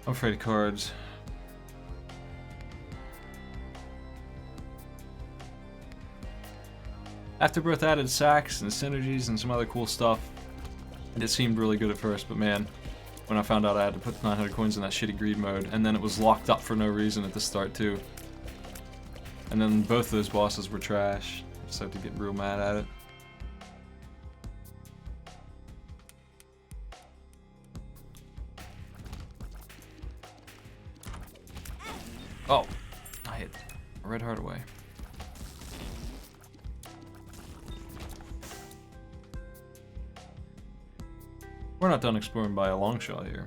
I'm afraid of cards. Afterbirth added sacks and synergies and some other cool stuff. And it seemed really good at first, but man, when I found out I had to put 900 coins in that shitty greed mode, and then it was locked up for no reason at the start too. And then both of those bosses were trash. I just had to get real mad at it. Oh, I hit a red heart away. We're not done exploring by a long shot here.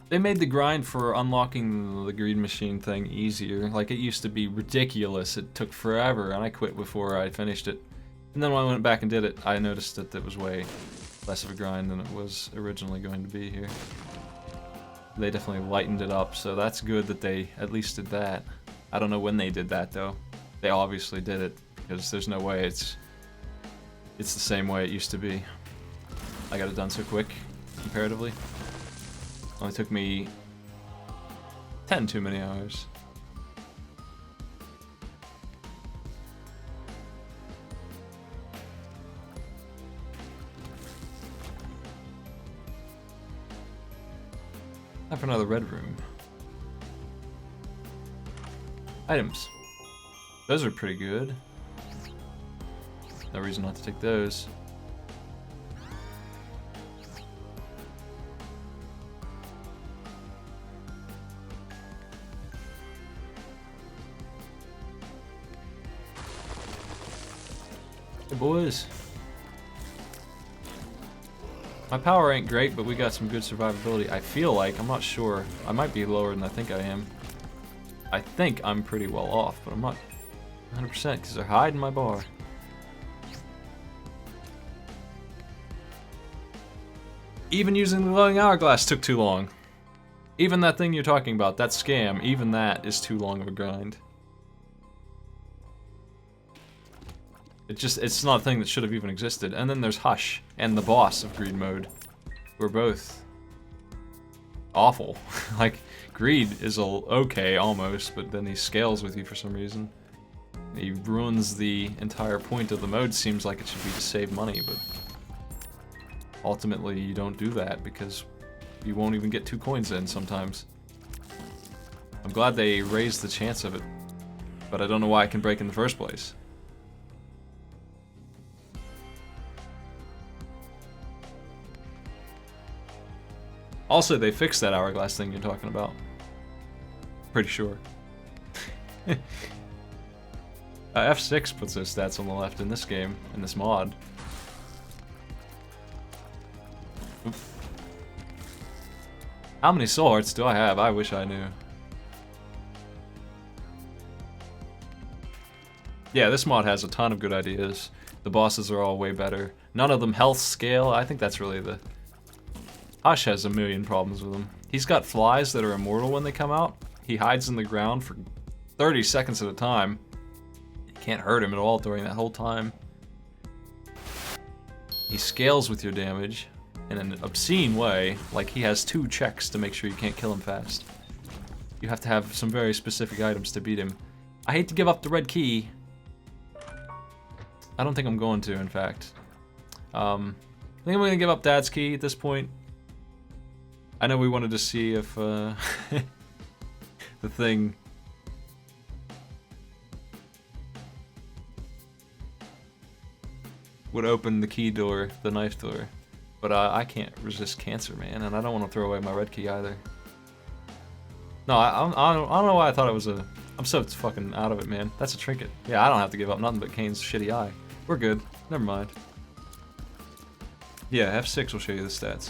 They made the grind for unlocking the greed machine thing easier. Like, it used to be ridiculous. It took forever, and I quit before I finished it. And then when I went back and did it, I noticed that it was way less of a grind than it was originally going to be here. They definitely lightened it up, so that's good that they at least did that. I don't know when they did that, though. They obviously did it, because there's no way it's the same way it used to be. I got it done so quick, comparatively. Only took me 10 too many hours. Time for another red room. Items. Those are pretty good. No reason not to take those. Hey boys. My power ain't great, but we got some good survivability. I feel like, I'm not sure. I might be lower than I think I am. I think I'm pretty well off, but I'm not 100% because they're hiding my bar. Even using the glowing hourglass took too long. Even that thing you're talking about, that scam, even that is too long of a grind. It's not a thing that should have even existed. And then there's Hush and the boss of Greed mode. We're both awful. Like, Greed is okay almost, but then he scales with you for some reason. He ruins the entire point of the mode. Seems like it should be to save money, but ultimately you don't do that because you won't even get 2 coins in sometimes. I'm glad they raised the chance of it, but I don't know why it can break in the first place. Also, they fixed that hourglass thing you're talking about. Pretty sure. F6 puts those stats on the left in this game, in this mod. Oop. How many soul hearts do I have? I wish I knew. Yeah, this mod has a ton of good ideas. The bosses are all way better. None of them health scale. I think that's really the... Hush has a million problems with him. He's got flies that are immortal when they come out. He hides in the ground for 30 seconds at a time. You can't hurt him at all during that whole time. He scales with your damage in an obscene way, like he has 2 checks to make sure you can't kill him fast. You have to have some very specific items to beat him. I hate to give up the red key. I don't think I'm going to, in fact. I think I'm going to give up Dad's key at this point. I know we wanted to see if the thing would open the key door, the knife door, but I can't resist cancer, man, and I don't want to throw away my red key either. No, I don't know why I thought it was a... I'm so fucking out of it, man. That's a trinket. Yeah, I don't have to give up nothing but Kane's shitty eye. We're good. Never mind. Yeah, F6 will show you the stats.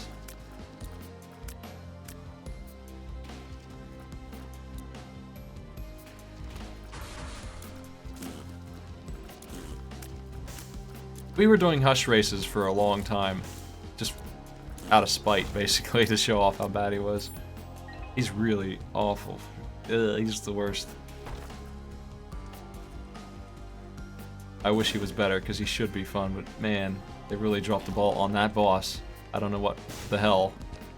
We were doing Hush races for a long time, just out of spite, basically, to show off how bad he was. He's really awful. Ugh, he's the worst. I wish he was better, because he should be fun, but man, they really dropped the ball on that boss. I don't know what the hell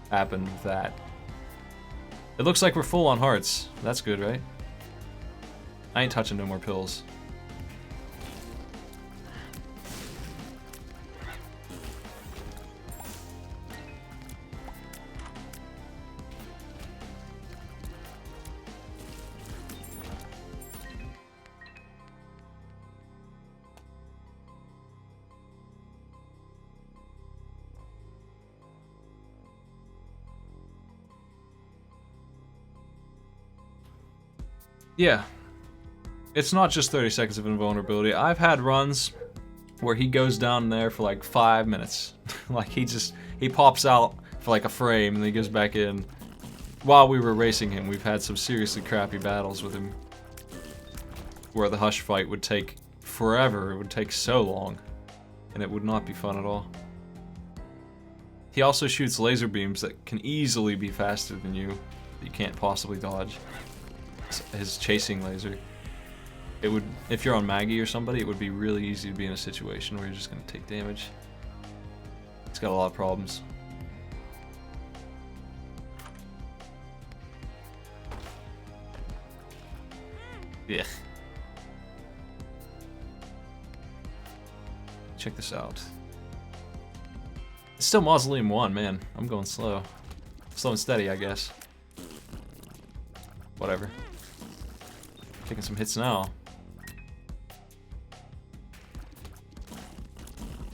happened with that. It looks like we're full on hearts. That's good, right? I ain't touching no more pills. Yeah, it's not just 30 seconds of invulnerability. I've had runs where he goes down there for like 5 minutes. Like he pops out for like a frame and then he goes back in. While we were racing him, we've had some seriously crappy battles with him where the Hush fight would take forever. It would take so long and it would not be fun at all. He also shoots laser beams that can easily be faster than you, that you can't possibly dodge. His chasing laser. It would, if you're on Maggie or somebody, it would be really easy to be in a situation where you're just gonna take damage. It's got a lot of problems. Yeah. Check this out. It's still Mausoleum 1, man. I'm going slow. Slow and steady, I guess. whatever. Taking some hits now.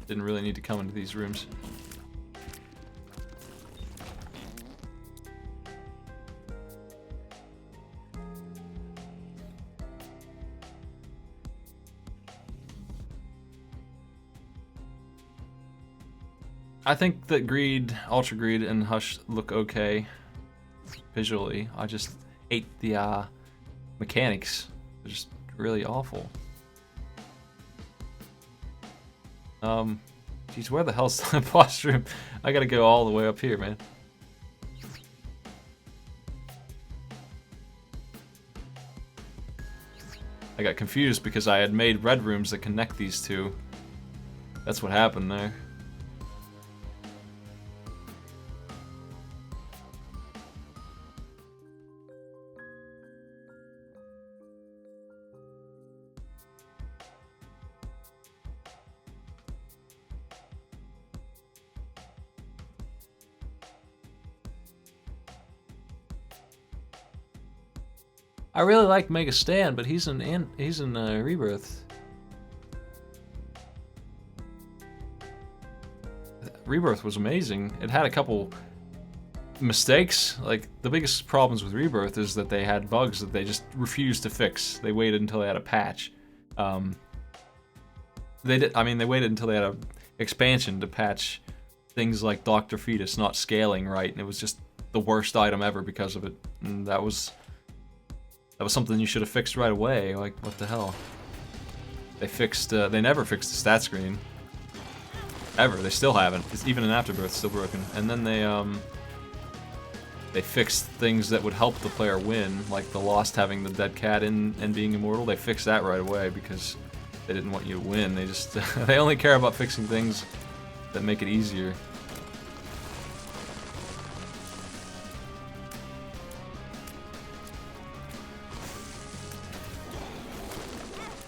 Didn't really need to come into these rooms. I think that Greed, Ultra Greed, and Hush look okay visually. I just hate the mechanics. They're just really awful. Geez, where the hell's the boss room? I gotta go all the way up here, man. I got confused because I had made red rooms that connect these two. That's what happened there. I really like Mega Stan, but he's in Rebirth. Rebirth was amazing. It had a couple mistakes. Like, the biggest problems with Rebirth is that they had bugs that they just refused to fix. They waited until they had a patch. They waited until they had an expansion to patch things like Dr. Fetus not scaling right, and it was just the worst item ever because of it. And that was something you should have fixed right away. Like, what the hell? They never fixed the stat screen. Ever. They still haven't. Even in Afterbirth, it's still broken. And then they fixed things that would help the player win, like the Lost having the dead cat and being immortal. They fixed that right away because they didn't want you to win. They just they only care about fixing things that make it easier.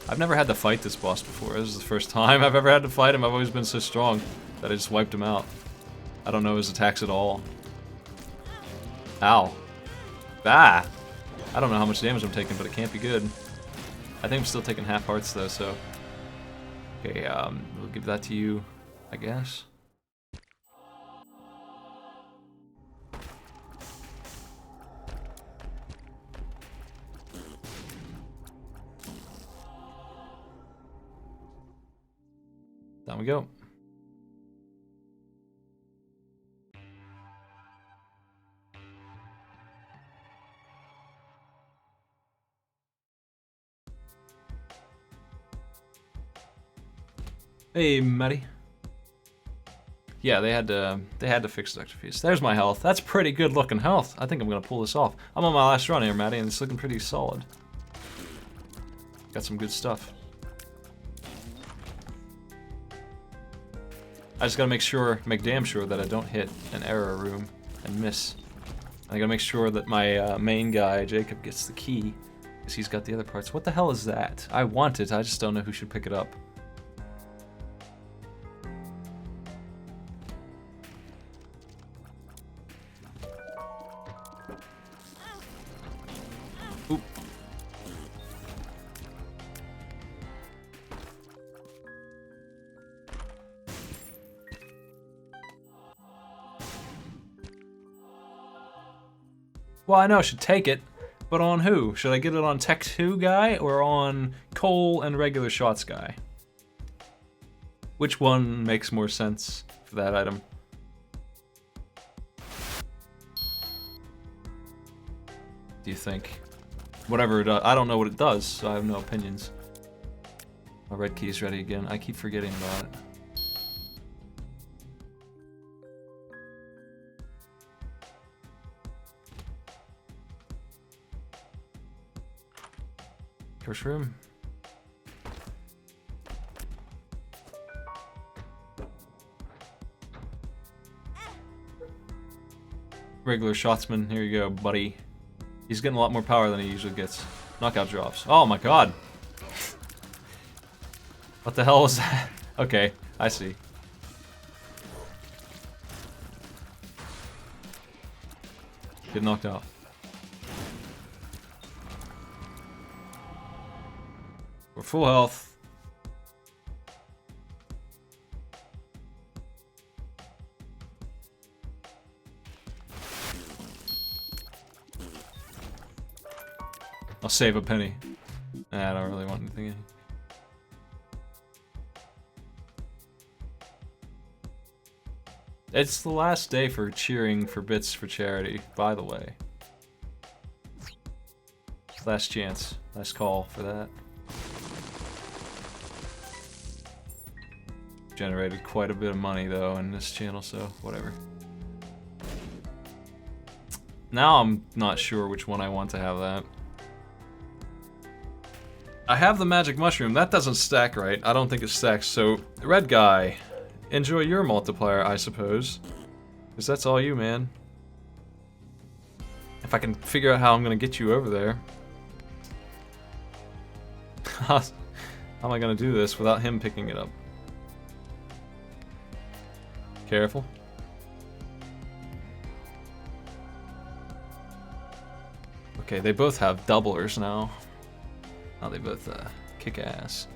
I've never had to fight this boss before. This is the first time I've ever had to fight him. I've always been so strong that I just wiped him out. I don't know his attacks at all. Ow. Ah! I don't know how much damage I'm taking, but it can't be good. I think I'm still taking half hearts though, so... Okay, we'll give that to you, I guess. Down we go. Hey, Matty. Yeah, they had to fix Dr. Feast. There's my health. That's pretty good looking health. I think I'm gonna pull this off. I'm on my last run here, Matty, and it's looking pretty solid. Got some good stuff. I just gotta make damn sure that I don't hit an error room and miss. I gotta make sure that my main guy, Jacob, gets the key, because he's got the other parts. What the hell is that? I want it, I just don't know who should pick it up. Oop. Well, I know I should take it, but on who? Should I get it on Tech 2 guy or on Cole and regular shots guy? Which one makes more sense for that item? Do you think? Whatever it does, I don't know what it does, so I have no opinions. My red key's ready again. I keep forgetting about it. First room. Regular shotsman, here you go, buddy. He's getting a lot more power than he usually gets. Knockout drops. Oh my god! What the hell was that? Okay, I see. Get knocked out. We're full health. I'll save a penny. Nah, I don't really want anything in. It's the last day for cheering for bits for charity, by the way. Last chance, last call for that. Generated quite a bit of money though in this channel, so whatever. Now I'm not sure which one I want to have that. I have the magic mushroom. That doesn't stack right. I don't think it stacks. So, red guy, enjoy your multiplier, I suppose. Because that's all you, man. If I can figure out how I'm going to get you over there. How am I going to do this without him picking it up? Careful. Okay, they both have doublers now. Now they both kick ass.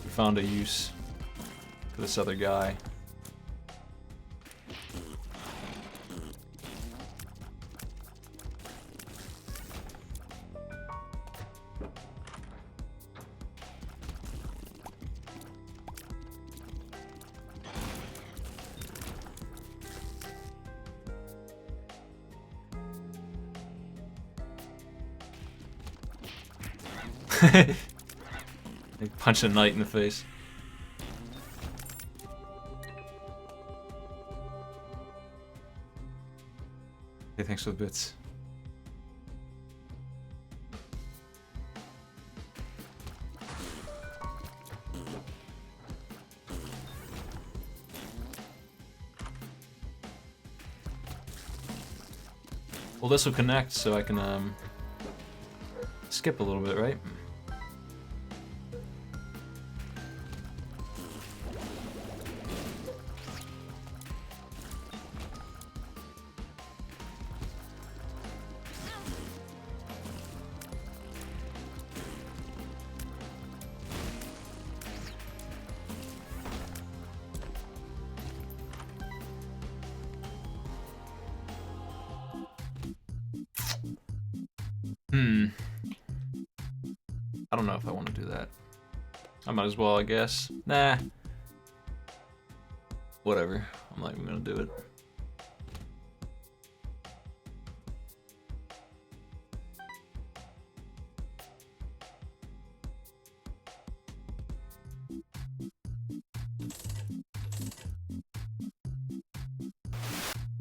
We found a use for this other guy. Like punch a knight in the face. Hey, thanks for the bits. Well, this will connect, so I can skip a little bit, right? I don't know if I want to do that. I might as well, I guess. Nah. Whatever. I'm not even gonna do it.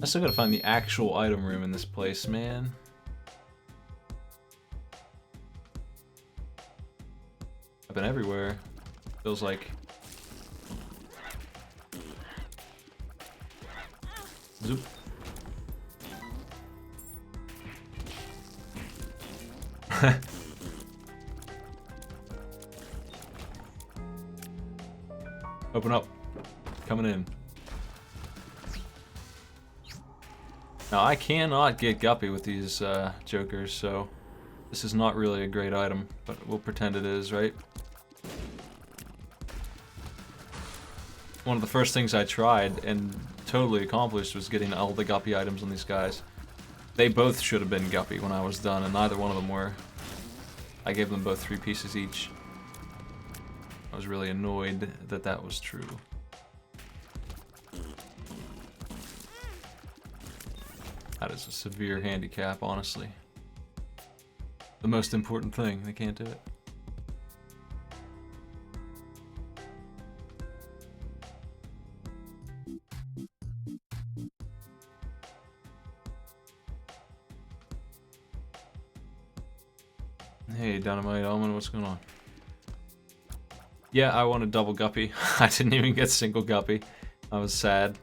I still gotta find the actual item room in this place, man. I've been everywhere. Feels like. Zoop. Open up. Coming in. Now I cannot get Guppy with these jokers, so this is not really a great item, but we'll pretend it is, right? One of the first things I tried and totally accomplished was getting all the Guppy items on these guys. They both should have been Guppy when I was done, and neither one of them were. I gave them both 3 pieces each. I was really annoyed that that was true. That is a severe handicap, honestly. The most important thing, they can't do it. Hey, Dynamite Almond, what's going on? Yeah, I want a double Guppy. I didn't even get single Guppy. I was sad.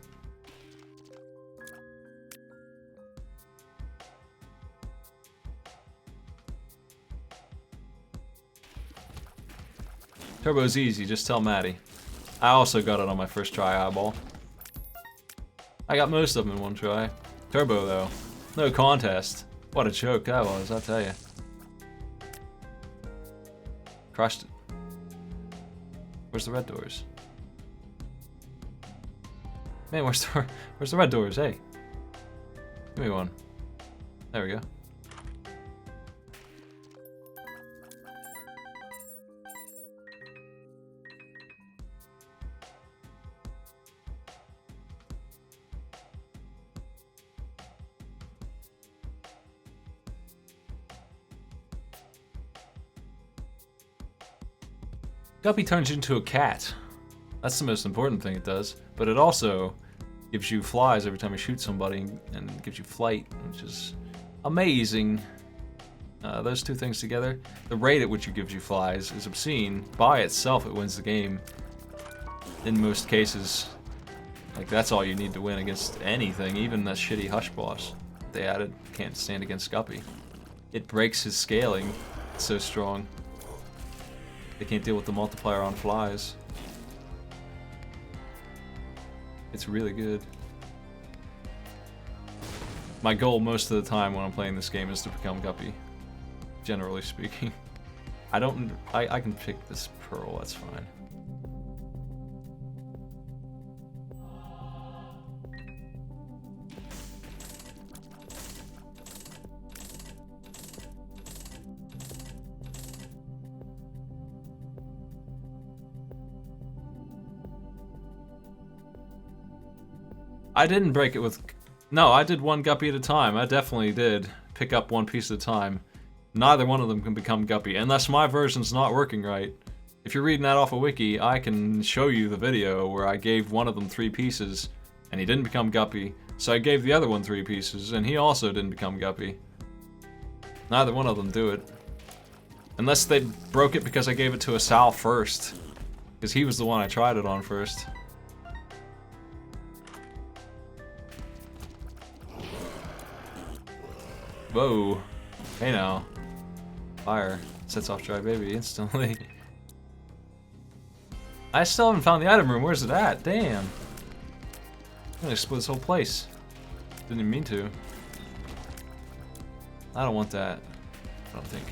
Turbo's easy, just tell Maddie. I also got it on my first try eyeball. I got most of them in one try. Turbo though, no contest. What a choke that was, I'll tell you. Crushed it. Where's the red doors? Man, where's the red doors? Hey. Give me one. There we go. Guppy turns you into a cat. That's the most important thing it does. But it also gives you flies every time you shoot somebody and gives you flight, which is amazing. Those two things together, the rate at which it gives you flies is obscene. By itself, it wins the game. In most cases, like that's all you need to win against anything, even that shitty Hush boss they added can't stand against Guppy. It breaks his scaling. It's so strong. They can't deal with the multiplier on flies. It's really good. My goal most of the time when I'm playing this game is to become Guppy. Generally speaking. I can pick this pearl, that's fine. I didn't break it with... No, I did one Guppy at a time. I definitely did pick up one piece at a time. Neither one of them can become Guppy, unless my version's not working right. If you're reading that off a wiki, I can show you the video where I gave one of them 3 pieces, and he didn't become Guppy. So I gave the other one 3 pieces, and he also didn't become Guppy. Neither one of them do it. Unless they broke it because I gave it to a Sal first. Because he was the one I tried it on first. Whoa. Hey now. Fire. Sets off Dry Baby instantly. I still haven't found the item room. Where's it at? Damn. I'm gonna explode this whole place. Didn't even mean to. I don't want that. I don't think.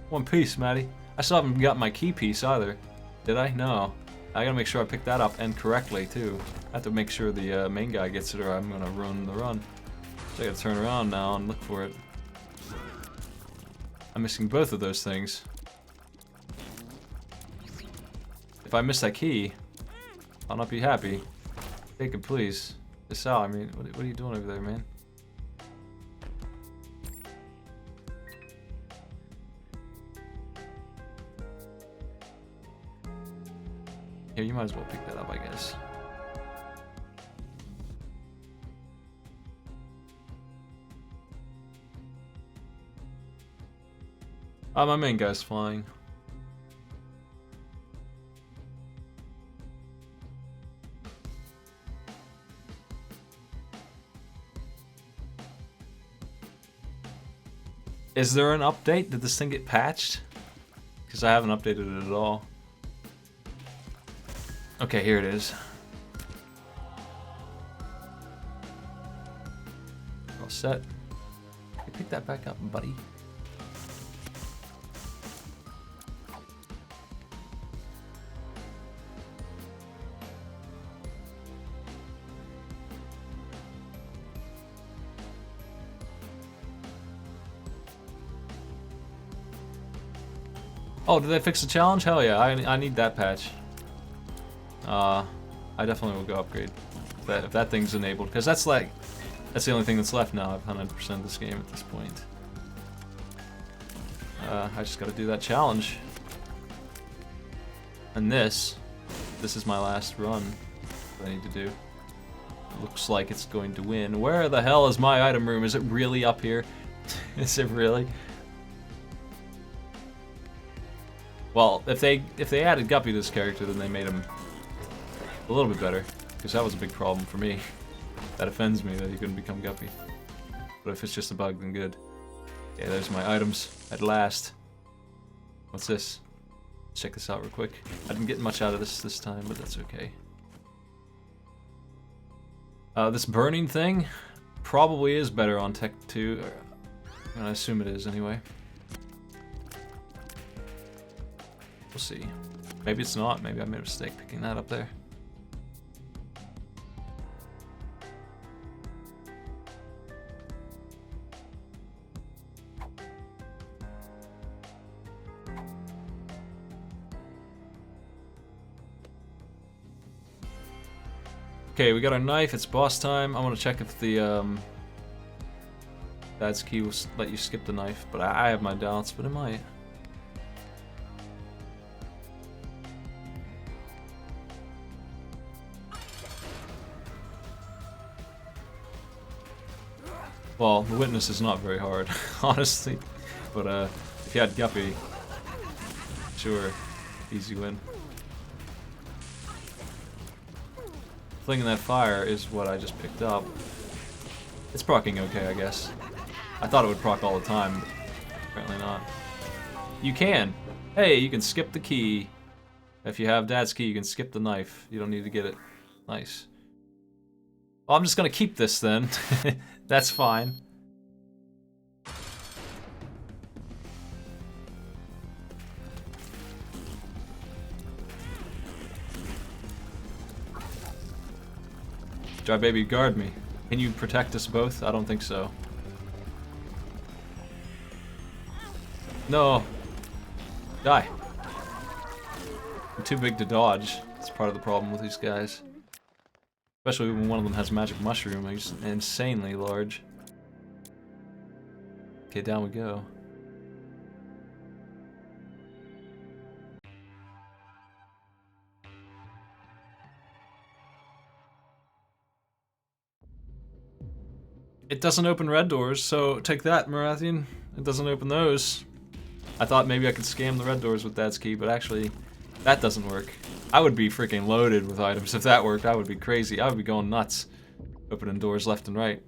One piece, Maddie. I still haven't got my key piece either. Did I? No. I gotta make sure I pick that up and correctly too. I have to make sure the main guy gets it or I'm gonna ruin the run. So I gotta turn around now and look for it. I'm missing both of those things. If I miss that key, I'll not be happy. Take it, please. This out. I mean, what are you doing over there, man? Here, you might as well pick that up, I guess. My main guy's flying. Is there an update? Did this thing get patched? Because I haven't updated it at all. Okay, here it is. All set. Can you pick that back up, buddy? Oh, did they fix the challenge? Hell yeah, I need that patch. I definitely will go upgrade if that thing's enabled, because that's the only thing that's left now. I've 100% this game at this point. I just gotta do that challenge. And this is my last run that I need to do. Looks like it's going to win. Where the hell is my item room? Is it really up here? Is it really? Well, if they added Guppy to this character, then they made him a little bit better, because that was a big problem for me. That offends me that he couldn't become Guppy. But if it's just a bug, then good. Okay, there's my items at last. What's this? Let's check this out real quick. I didn't get much out of this time, but that's okay. This burning thing probably is better on Tech 2. And I assume it is anyway. We'll see. Maybe it's not. Maybe I made a mistake picking that up there. Okay, we got our knife. It's boss time. I want to check if the dad's key will let you skip the knife, but I have my doubts, but it might. Well, the witness is not very hard, honestly, but if you had Guppy, sure, easy win. Flinging that fire is what I just picked up. It's procking okay, I guess. I thought it would proc all the time, but apparently not. You can! Hey, you can skip the key. If you have dad's key, you can skip the knife. You don't need to get it. Nice. Well, I'm just gonna keep this then. That's fine. Dry baby, guard me. Can you protect us both? I don't think so. No! Die! I'm too big to dodge. That's part of the problem with these guys. Especially when one of them has magic mushroom. He's insanely large. Okay, down we go. It doesn't open red doors, so take that, Marathian. It doesn't open those. I thought maybe I could scam the red doors with Dad's key, but actually, that doesn't work. I would be freaking loaded with items if that worked. I would be crazy. I would be going nuts, opening doors left and right.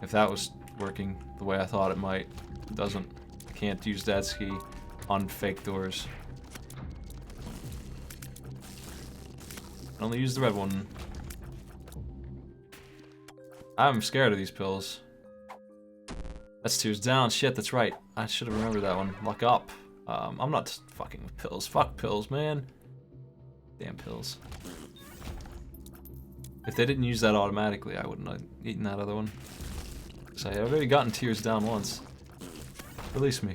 If that was working the way I thought it might, it doesn't. I can't use Dad's key on fake doors. I only use the red one. I'm scared of these pills. That's tears down. Shit, that's right. I should have remembered that one. Lock up. I'm not fucking with pills. Fuck pills, man. Damn pills. If they didn't use that automatically, I wouldn't have eaten that other one. So I've already gotten tears down once. Release me.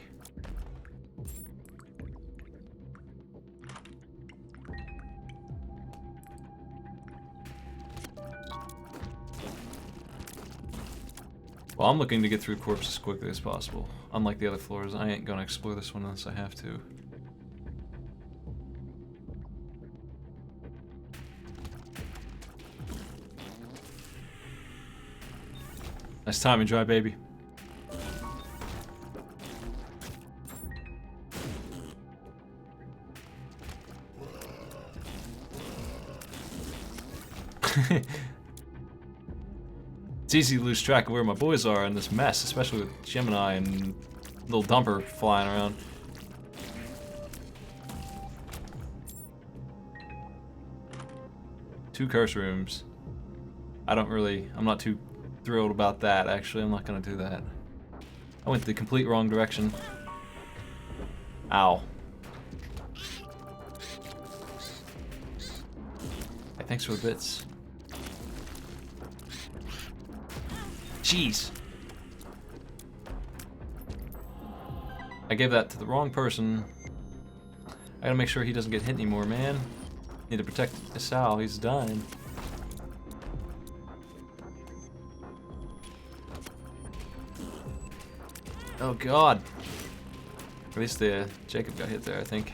Well, I'm looking to get through corpses as quickly as possible. Unlike the other floors, I ain't gonna explore this one unless I have to. Nice timing, Dry Baby. It's easy to lose track of where my boys are in this mess, especially with Gemini and little Dumper flying around. Two curse rooms. I'm not too thrilled about that, actually. I'm not gonna do that. I went the complete wrong direction. Ow. Hey, thanks for the bits. Jeez. I gave that to the wrong person. I gotta make sure he doesn't get hit anymore, man. Need to protect Sal, he's dying. Oh god. At least the Jacob got hit there, I think.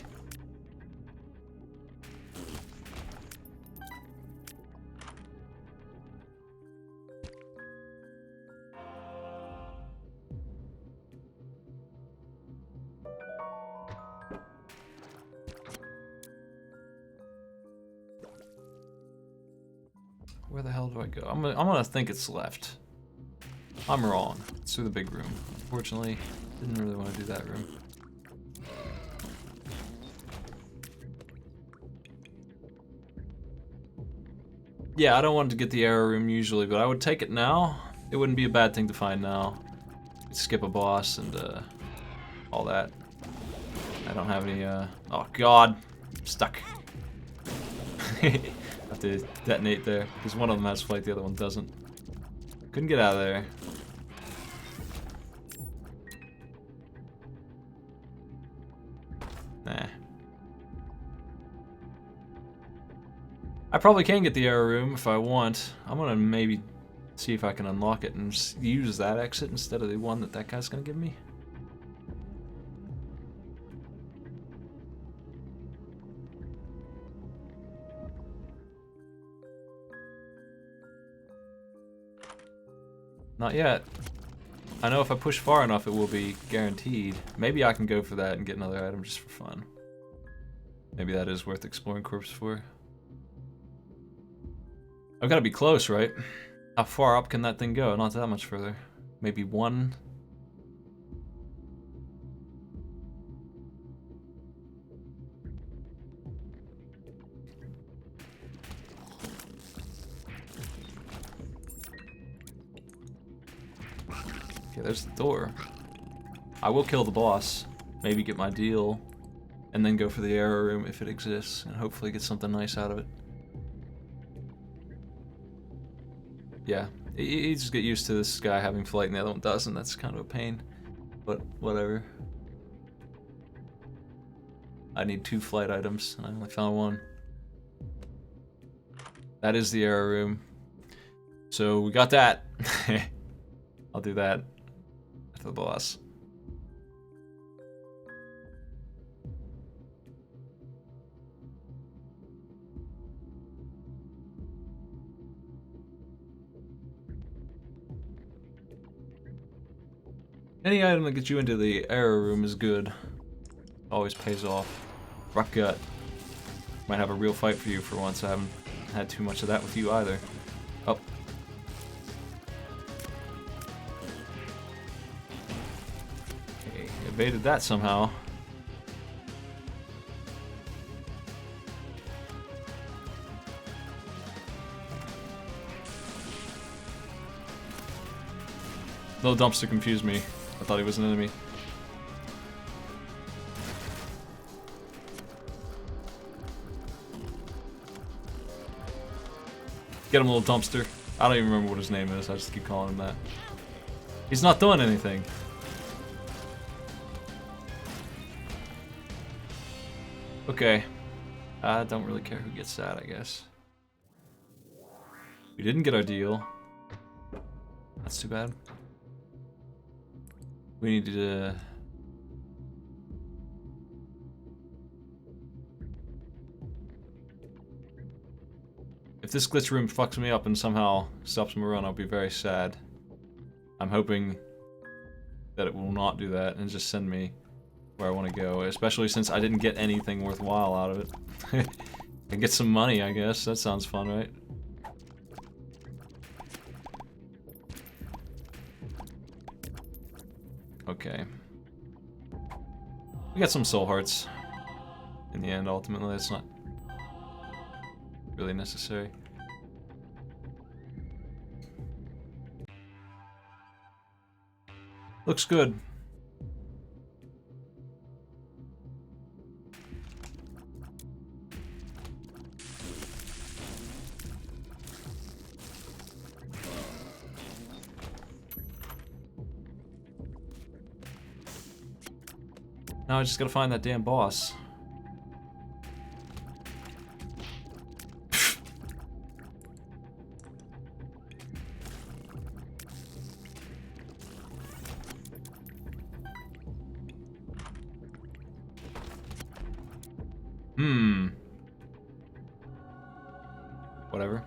Where the hell do I go? I'm gonna think it's left. I'm wrong. It's through the big room. Unfortunately, didn't really want to do that room. Yeah, I don't want to get the error room usually, but I would take it now. it wouldn't be a bad thing to find now. Skip a boss and all that. I don't have any, oh god, I'm stuck. Have to detonate there, because one of them has flight, the other one doesn't. Couldn't get out of there. Nah. I probably can get the error room if I want. I'm gonna maybe see if I can unlock it and just use that exit instead of the one that guy's gonna give me. Not yet. I know if I push far enough it will be guaranteed. Maybe I can go for that and get another item just for fun. Maybe that is worth exploring corpse for. I've got to be close, right? How far up can that thing go? Not that much further. Maybe one. Okay, there's the door. I will kill the boss. Maybe get my deal. And then go for the error room if it exists. And hopefully get something nice out of it. Yeah, you just get used to this guy having flight and the other one doesn't. That's kind of a pain, but whatever. I need 2 flight items, and I only found 1. That is the error room. So we got that. I'll do that after the boss. Any item that gets you into the error room is good. Always pays off. Rock gut. Might have a real fight for you for once. I haven't had too much of that with you either. Oh. Okay, evaded that somehow. Little dumpster confused me. I thought he was an enemy. Get him, little dumpster. I don't even remember what his name is. I just keep calling him that. He's not doing anything. Okay. I don't really care who gets that, I guess. We didn't get our deal. That's too bad. We need to... If this glitch room fucks me up and somehow stops my run, I'll be very sad. I'm hoping that it will not do that and just send me where I want to go, especially since I didn't get anything worthwhile out of it. I get some money, I guess. That sounds fun, right? Okay. We got some soul hearts. In the end, ultimately, it's not really necessary. Looks good. Now I just gotta find that damn boss. Whatever.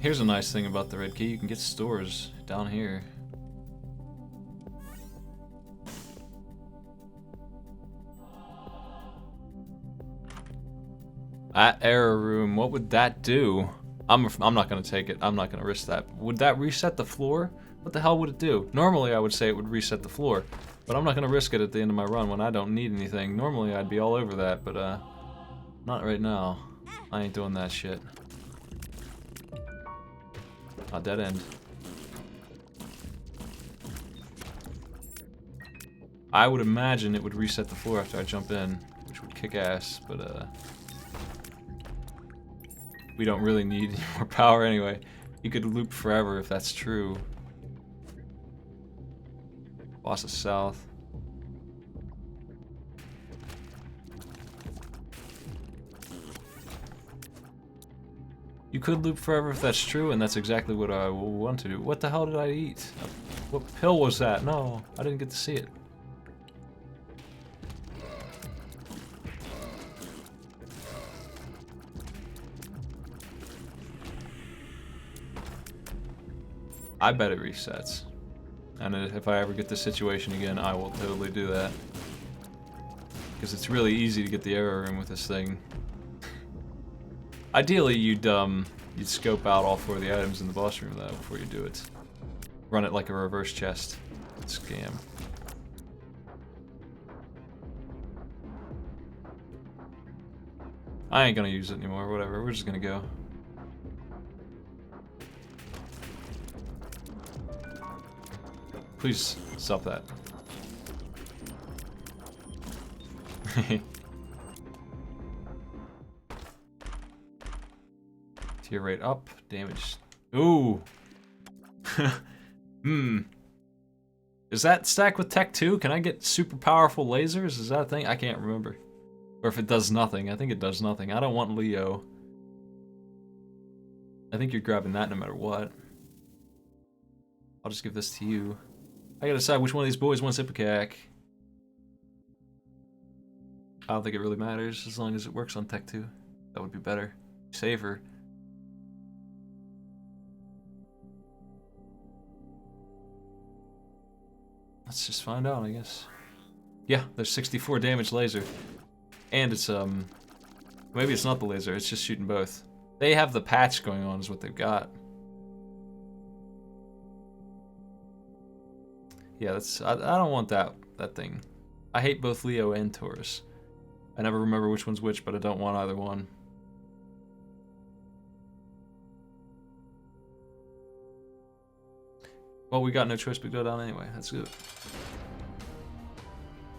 Here's a nice thing about the red key. You can get stores down here. At error room, what would that do? I'm not gonna take it. I'm not gonna risk that. Would that reset the floor? What the hell would it do? Normally I would say it would reset the floor, but I'm not gonna risk it at the end of my run when I don't need anything. Normally I'd be all over that, but not right now. I ain't doing that shit. Oh, dead end. I would imagine it would reset the floor after I jump in, which would kick ass, but we don't really need any more power anyway. You could loop forever if that's true. Boss is south. You could loop forever if that's true, and that's exactly what I will want to do. What the hell did I eat? What pill was that? No, I didn't get to see it. I bet it resets. And if I ever get this situation again, I will totally do that. Because it's really easy to get the error room with this thing. Ideally, you'd scope out all 4 of the items in the boss room though before you do it. Run it like a reverse chest. Scam. I ain't gonna use it anymore, whatever, we're just gonna go. Please stop that. Tier rate up, damage. Ooh! Is that stacked with tech too? Can I get super powerful lasers? Is that a thing? I can't remember. Or if it does nothing. I think it does nothing. I don't want Leo. I think you're grabbing that no matter what. I'll just give this to you. I gotta decide which one of these boys wants Ipecac. I don't think it really matters as long as it works on Tech 2. That would be better. Safer. Let's just find out, I guess. Yeah, there's 64 damage laser. And it's, maybe it's not the laser, it's just shooting both. They have the patch going on is what they've got. Yeah, that's, I don't want that thing. I hate both Leo and Taurus. I never remember which one's which, but I don't want either one. Well, we got no choice but to go down anyway. That's good.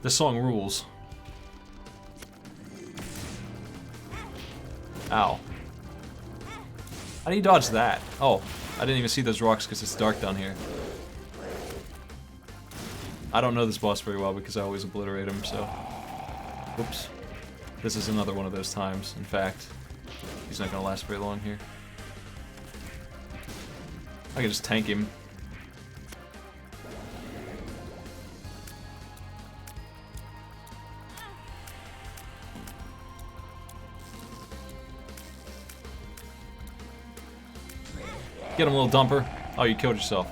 This song rules. Ow. How do you dodge that? Oh, I didn't even see those rocks because it's dark down here. I don't know this boss very well because I always obliterate him, so... Oops. This is another one of those times, in fact. He's not gonna last very long here. I can just tank him. Get him, little dumper. Oh, you killed yourself.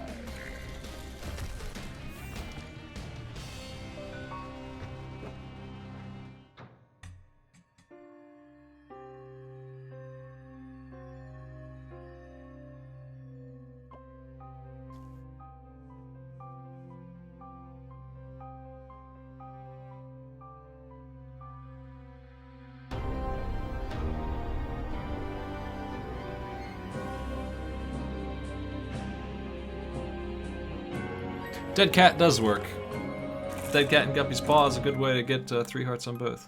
Dead Cat does work. Dead Cat and Guppy's Paw is a good way to get 3 hearts on both.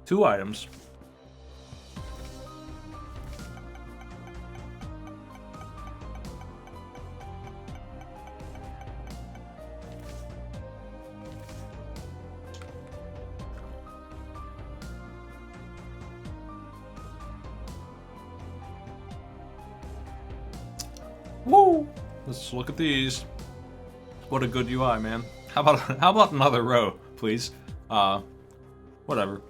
2 items. Woo! Let's look at these. What a good UI, man. How about another row, please? Whatever.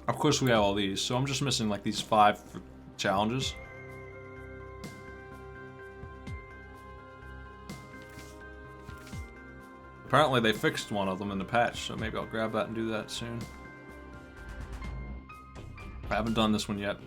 Of course we have all these, so I'm just missing like these 5 challenges. Apparently they fixed one of them in the patch, so maybe I'll grab that and do that soon. I haven't done this one yet.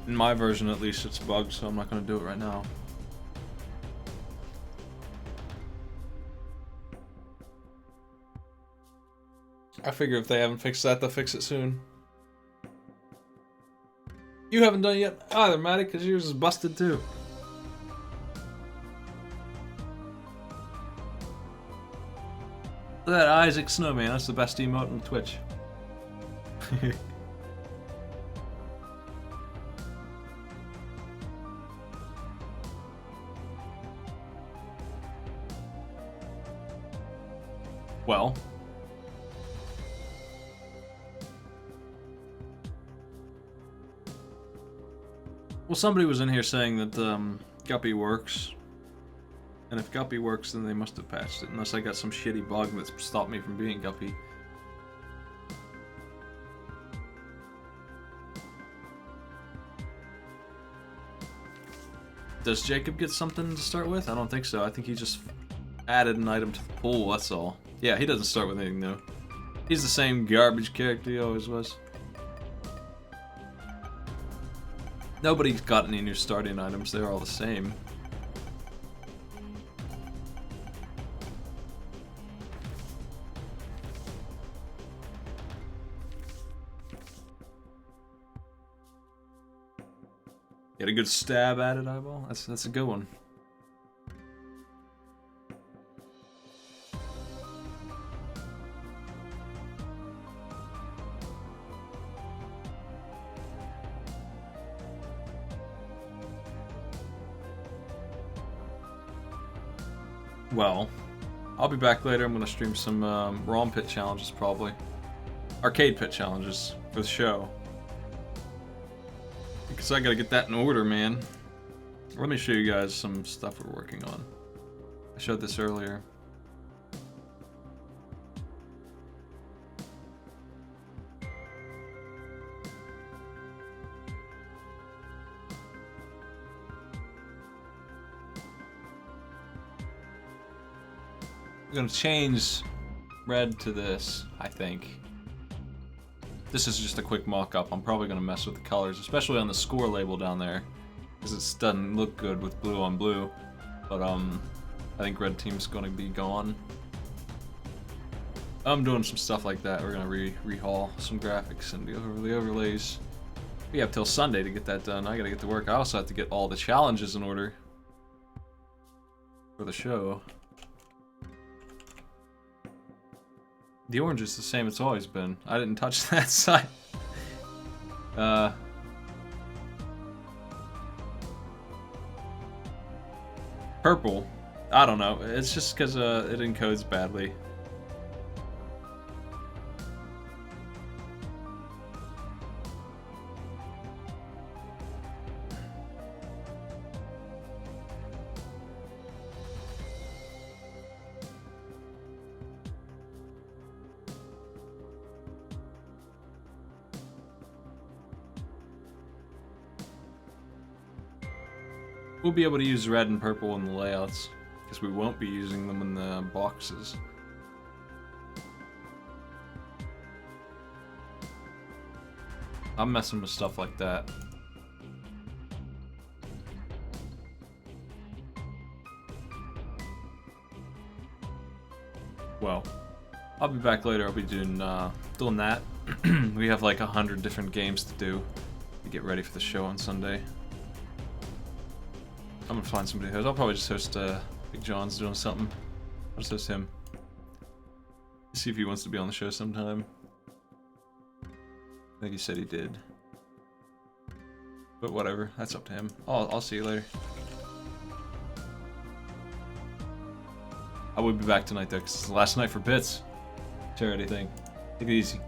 In my version, at least, it's bugged, so I'm not going to do it right now. I figure if they haven't fixed that, they'll fix it soon. You haven't done it yet either, Matty, because yours is busted too. Look at that Isaac Snowman, that's the best emote on Twitch. Well, somebody was in here saying that Guppy works, and if Guppy works, then they must have patched it, unless I got some shitty bug that stopped me from being Guppy. Does Jacob get something to start with? I don't think so. I think he just added an item to the pool, that's all. Yeah, he doesn't start with anything new. He's the same garbage character he always was. Nobody's got any new starting items, they're all the same. Get a good stab at it, eyeball? That's a good one. Well, I'll be back later. I'm going to stream some ROM pit challenges, probably. Arcade pit challenges for the show. Because I got to get that in order, man. Let me show you guys some stuff we're working on. I showed this earlier. I'm gonna change red to this, I think. This is just a quick mock-up. I'm probably gonna mess with the colors, especially on the score label down there, because it doesn't look good with blue on blue. But I think red team's gonna be gone. I'm doing some stuff like that. We're gonna rehaul some graphics and go over the overlays. We have till Sunday to get that done. I gotta get to work. I also have to get all the challenges in order for the show. The orange is the same it's always been. I didn't touch that side. Purple. I don't know. It's just because it encodes badly. We'll be able to use red and purple in the layouts, because we won't be using them in the boxes. I'm messing with stuff like that. Well, I'll be back later. I'll be doing that. We have like 100 different games to do to get ready for the show on Sunday. I'm gonna find somebody to host. I'll probably just host Big John's doing something. I'll just host him. See if he wants to be on the show sometime. I think he said he did. But whatever, that's up to him. I'll see you later. I will be back tonight though, because it's the last night for Bits. Charity thing. Take it easy.